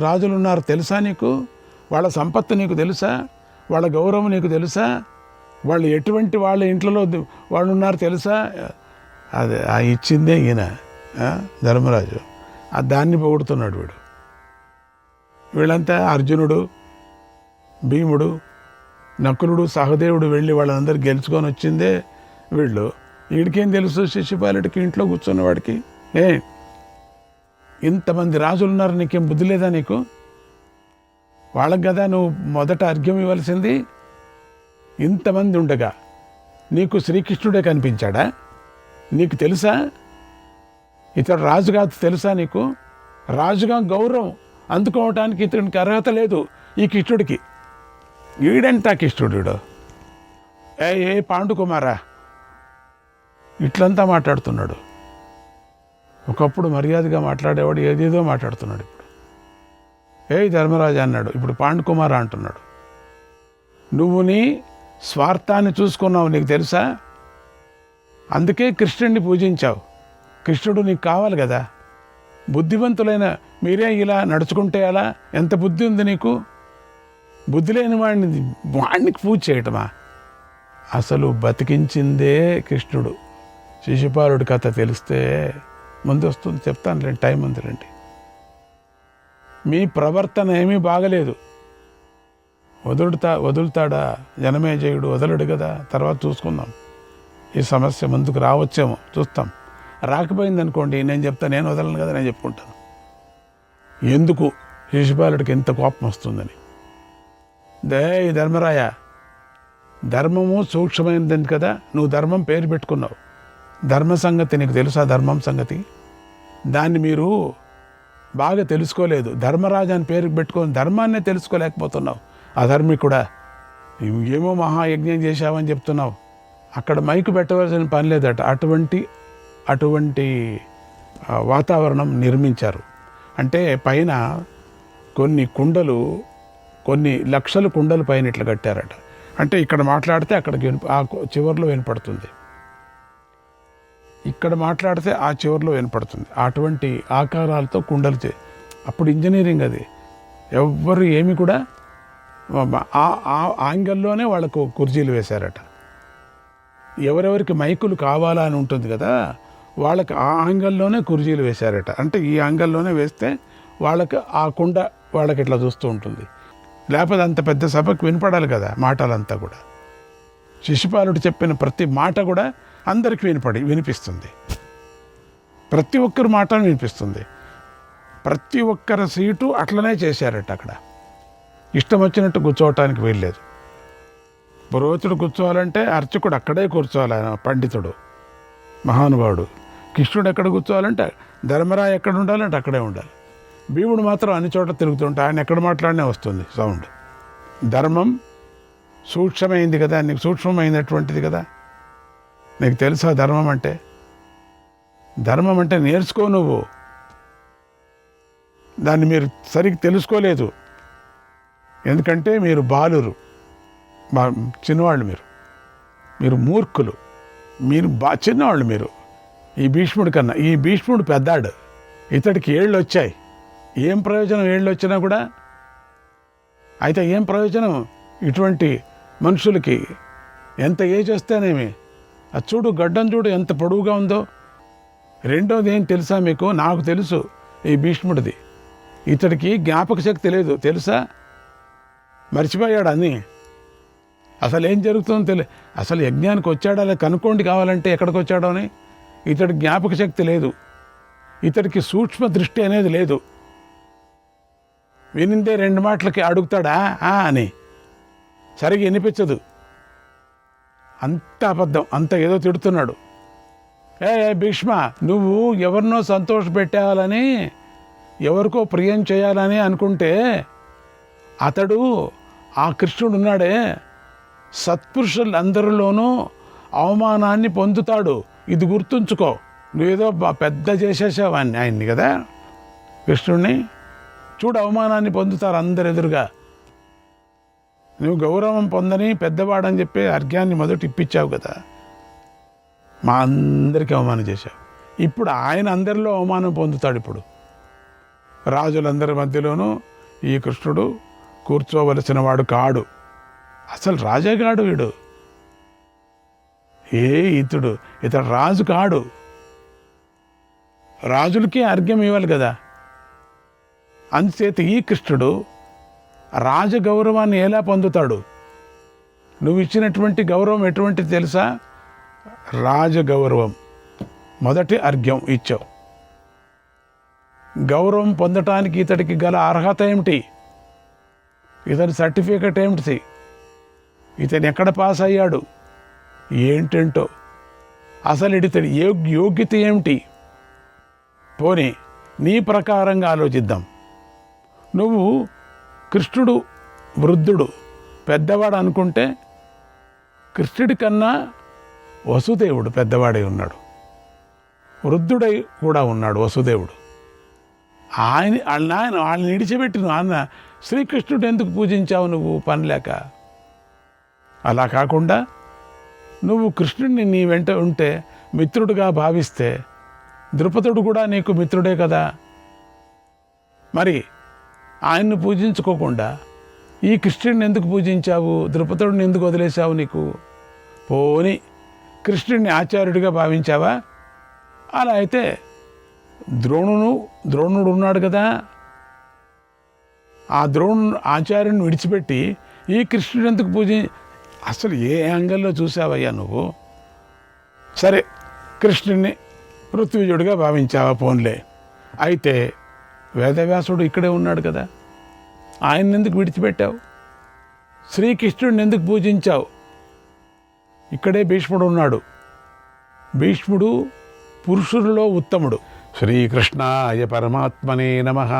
రాజులు ఉన్నారు తెలుసా నీకు? వాళ్ళ సంపత్తు నీకు తెలుసా? వాళ్ళ గౌరవం నీకు తెలుసా? వాళ్ళు ఎటువంటి వాళ్ళ ఇంట్లో వాళ్ళు ఉన్నారు తెలుసా? అదే ఇచ్చిందే ఈయన ధర్మరాజు. దాన్ని పొగుడుతున్నాడు వీడు. వీళ్ళంతా అర్జునుడు, భీముడు, నకులుడు, సహదేవుడు వెళ్ళి వాళ్ళందరూ గెలుచుకొని వచ్చిందే వీళ్ళు. వీడికేం తెలుసు? శిశుపాలుడికి ఇంట్లో కూర్చున్నవాడికి. ఇంతమంది రాజులు ఉన్నారు, నీకేం బుద్ధి లేదా నీకు? వాళ్ళకి కదా నువ్వు మొదట అర్ఘ్యం ఇవ్వాల్సింది. ఇంతమంది ఉండగా నీకు శ్రీకృష్ణుడే కనిపించాడా? నీకు తెలుసా ఇతడు రాజుగా తెలుసా నీకు? రాజుగా గౌరవం అందుకోవటానికి ఇతనికి అర్హత లేదు ఈ కృష్ణుడికి. ఈడంతా కృష్ణుడు. ఏ పాండుకుమారా, ఇట్లంతా మాట్లాడుతున్నాడు. ఒకప్పుడు మర్యాదగా మాట్లాడేవాడు ఏదేదో మాట్లాడుతున్నాడు. ఇప్పుడు ధర్మరాజా అన్నాడు, ఇప్పుడు పాండుకుమార అంటున్నాడు. నువ్వు నీ స్వార్థాన్ని చూసుకున్నావు, నీకు తెలుసా? అందుకే కృష్ణుడిని పూజించావు. కృష్ణుడు నీకు కావాలి కదా. బుద్ధివంతులైన మీరే ఇలా నడుచుకుంటే అలా? ఎంత బుద్ధి ఉంది నీకు? బుద్ధి లేని వాడిని పూజ చేయటమా? అసలు బతికించిందే కృష్ణుడు. శిశుపాలుడి కథ తెలిస్తే ముందు వస్తుంది, చెప్తానులేండి, టైం ఉందిలేండి. మీ ప్రవర్తన ఏమీ బాగలేదు. వదులుతాడా జనమేజయుడు? వదలడు కదా. తర్వాత చూసుకుందాం. ఈ సమస్య ముందుకు రావచ్చేమో, చూస్తాం. రాకపోయింది అనుకోండి, నేను చెప్తాను, నేను వదలను కదా, నేను చెప్పుకుంటాను ఎందుకు శిశుపాలుడికి ఎంత కోపం వస్తుందని. ధర్మరాయ, ధర్మము సూక్ష్మమైనది కదా. నువ్వు ధర్మం పేరు పెట్టుకున్నావు. ధర్మ సంగతి నీకు తెలుసా? ధర్మం సంగతి దాన్ని మీరు బాగా తెలుసుకోలేదు. ధర్మరాజు అని పేరు పెట్టుకొని ధర్మాన్నే తెలుసుకోలేకపోతున్నావు. అధర్మికుడా, ఏమో మహాయజ్ఞం చేశావని చెప్తున్నావు. అక్కడ మైకు పెట్టవలసిన పని లేదట. అటువంటి వాతావరణం నిర్మించారు. అంటే పైన కొన్ని లక్షల కుండలు పైన ఇట్లా కట్టారట. అంటే ఇక్కడ మాట్లాడితే అక్కడికి ఆ చివరిలో వినపడుతుంది, ఇక్కడ మాట్లాడితే ఆ చివరిలో వినపడుతుంది. అటువంటి ఆకారాలతో కుండలు అప్పుడు ఇంజనీరింగ్ అది. ఎవ్వరు ఏమి కూడా ఆ యాంగిల్లోనే వాళ్ళకు కుర్చీలు వేశారట. ఎవరెవరికి మైకులు కావాలా అని ఉంటుంది కదా, వాళ్ళకి ఆ యాంగిల్లోనే కుర్చీలు వేశారట. అంటే ఈ యాంగిల్లోనే వేస్తే వాళ్ళకి ఆ కుండ వాళ్ళకి ఇట్లా చూస్తూ ఉంటుంది. లేకపోతే అంత పెద్ద సభకు వినపడాలి కదా మాటలంతా కూడా. శిశుపాలుడు చెప్పిన ప్రతి మాట కూడా అందరికీ వినిపిస్తుంది. ప్రతి ఒక్కరి మాట వినిపిస్తుంది. ప్రతి ఒక్కరి సీటు అట్లనే చేశారట. అక్కడ ఇష్టం వచ్చినట్టు కూర్చోవటానికి వీల్లేదు. పురోహితుడు కూర్చోవాలంటే అర్చకుడు అక్కడే కూర్చోవాలి, ఆయన పండితుడు మహానుభావుడు. కృష్ణుడు ఎక్కడ కూర్చోవాలంటే, ధర్మరాయ ఎక్కడ ఉండాలంటే అక్కడే ఉండాలి. భీముడు మాత్రం అన్ని చోట్ల తిరుగుతుంటే ఆయన ఎక్కడ మాట్లాడినే వస్తుంది సౌండ్. ధర్మం సూక్ష్మమైంది కదా, నీకు సూక్ష్మమైనటువంటిది కదా. నీకు తెలుసా ధర్మం అంటే? ధర్మం అంటే నేర్చుకో నువ్వు. దాన్ని మీరు సరిగ్గా తెలుసుకోలేదు. ఎందుకంటే మీరు బాలురు, చిన్నవాళ్ళు, మీరు మూర్ఖులు, మీరు చిన్నవాళ్ళు. మీరు ఈ భీష్ముడి కన్నా, ఈ భీష్ముడు పెద్దాడు, ఇతడికి ఏళ్ళు వచ్చాయి. ఏం ప్రయోజనం ఏళ్ళు వచ్చినా కూడా? అయితే ఏం ప్రయోజనం ఇటువంటి మనుషులకి? ఎంత ఏజ్ వస్తేనేమి? అది చూడు, గడ్డం చూడు ఎంత పొడవుగా ఉందో. రెండోది ఏం తెలుసా మీకు? నాకు తెలుసు ఈ భీష్ముడిది. ఇతడికి జ్ఞాపక శక్తి లేదు తెలుసా? మర్చిపోయాడు అన్నీ. అసలు ఏం జరుగుతుందో అసలు యజ్ఞానికి వచ్చాడా లేదా కనుక్కోండి కావాలంటే, ఎక్కడికి వచ్చాడో అని. ఇతడికి జ్ఞాపక శక్తి లేదు. ఇతడికి సూక్ష్మ దృష్టి అనేది లేదు. వినిందే 2 మాటలకి అడుగుతాడా అని, సరిగ్గా వినిపించదు. అంత అబద్ధం, అంత ఏదో తిడుతున్నాడు. ఏ భీష్మ, నువ్వు ఎవరినో సంతోష పెట్టాలని, ఎవరికో ప్రియం చేయాలని అనుకుంటే, అతడు ఆ కృష్ణుడు ఉన్నాడే, సత్పురుషులందరిలోనూ అవమానాన్ని పొందుతాడు. ఇది గుర్తుంచుకో. నువ్వేదో పెద్ద చేసేసావు ఆయన్ని కదా, కృష్ణుడిని. చూడు, అవమానాన్ని పొందుతారు అందరు ఎదురుగా. నువ్వు గౌరవం పొందని పెద్దవాడని చెప్పి అర్ఘ్యాన్ని మొదట ఇప్పించావు కదా, మా అందరికీ అవమానం చేశావు. ఇప్పుడు ఆయన అందరిలో అవమానం పొందుతాడు. ఇప్పుడు రాజులందరి మధ్యలోనూ ఈ కృష్ణుడు కూర్చోవలసిన వాడు కాడు. అసలు రాజేగాడు వీడు. ఇతడు రాజు కాడు. రాజులకే అర్ఘ్యం ఇవ్వాలి కదా. అందుచేత ఈ కృష్ణుడు రాజగౌరవాన్ని ఎలా పొందుతాడు? నువ్వు ఇచ్చినటువంటి గౌరవం ఎటువంటిది తెలుసా? రాజగౌరవం. మొదటి అర్ఘ్యం ఇచ్చావు. గౌరవం పొందటానికి ఇతడికి గల అర్హత ఏమిటి? ఇతని సర్టిఫికెట్ ఏమిటి? ఇతను ఎక్కడ పాస్ అయ్యాడు? ఏంటంటో అసలు ఇతడి యోగ్యత ఏమిటి? పోనీ నీ ప్రకారంగా ఆలోచిద్దాం. నువ్వు కృష్ణుడు వృద్ధుడు, పెద్దవాడు అనుకుంటే, కృష్ణుడి కన్నా వసుదేవుడు పెద్దవాడై ఉన్నాడు, వృద్ధుడై కూడా ఉన్నాడు వసుదేవుడు. వాళ్ళని విడిచిపెట్టి అన్న శ్రీకృష్ణుడు ఎందుకు పూజించావు నువ్వు పని లేక? అలా కాకుండా నువ్వు కృష్ణుడిని నీ వెంట ఉంటే మిత్రుడుగా భావిస్తే, ద్రుపదుడు కూడా నీకు మిత్రుడే కదా. మరి ఆయన్ను పూజించుకోకుండా ఈ కృష్ణుడిని ఎందుకు పూజించావు? ద్రుపదుడిని ఎందుకు వదిలేశావు? నీకు పోని కృష్ణుడిని ఆచార్యుడిగా భావించావా? అలా అయితే ద్రోణుడు ఉన్నాడు కదా, ఆ ఆచార్యుని విడిచిపెట్టి ఈ కృష్ణుడు ఎందుకు అసలు ఏ యాంగిల్లో చూసావయ్యా నువ్వు? సరే, కృష్ణుడిని పృథ్వీజుడిగా భావించావా? పోన్లే. అయితే వేదవ్యాసుడు ఇక్కడే ఉన్నాడు కదా, ఆయన్ని ఎందుకు విడిచిపెట్టావు? శ్రీకృష్ణుడిని ఎందుకు పూజించావు? ఇక్కడే భీష్ముడు ఉన్నాడు. భీష్ముడు పురుషుల్లో ఉత్తముడు. శ్రీకృష్ణాయ పరమాత్మనే నమః.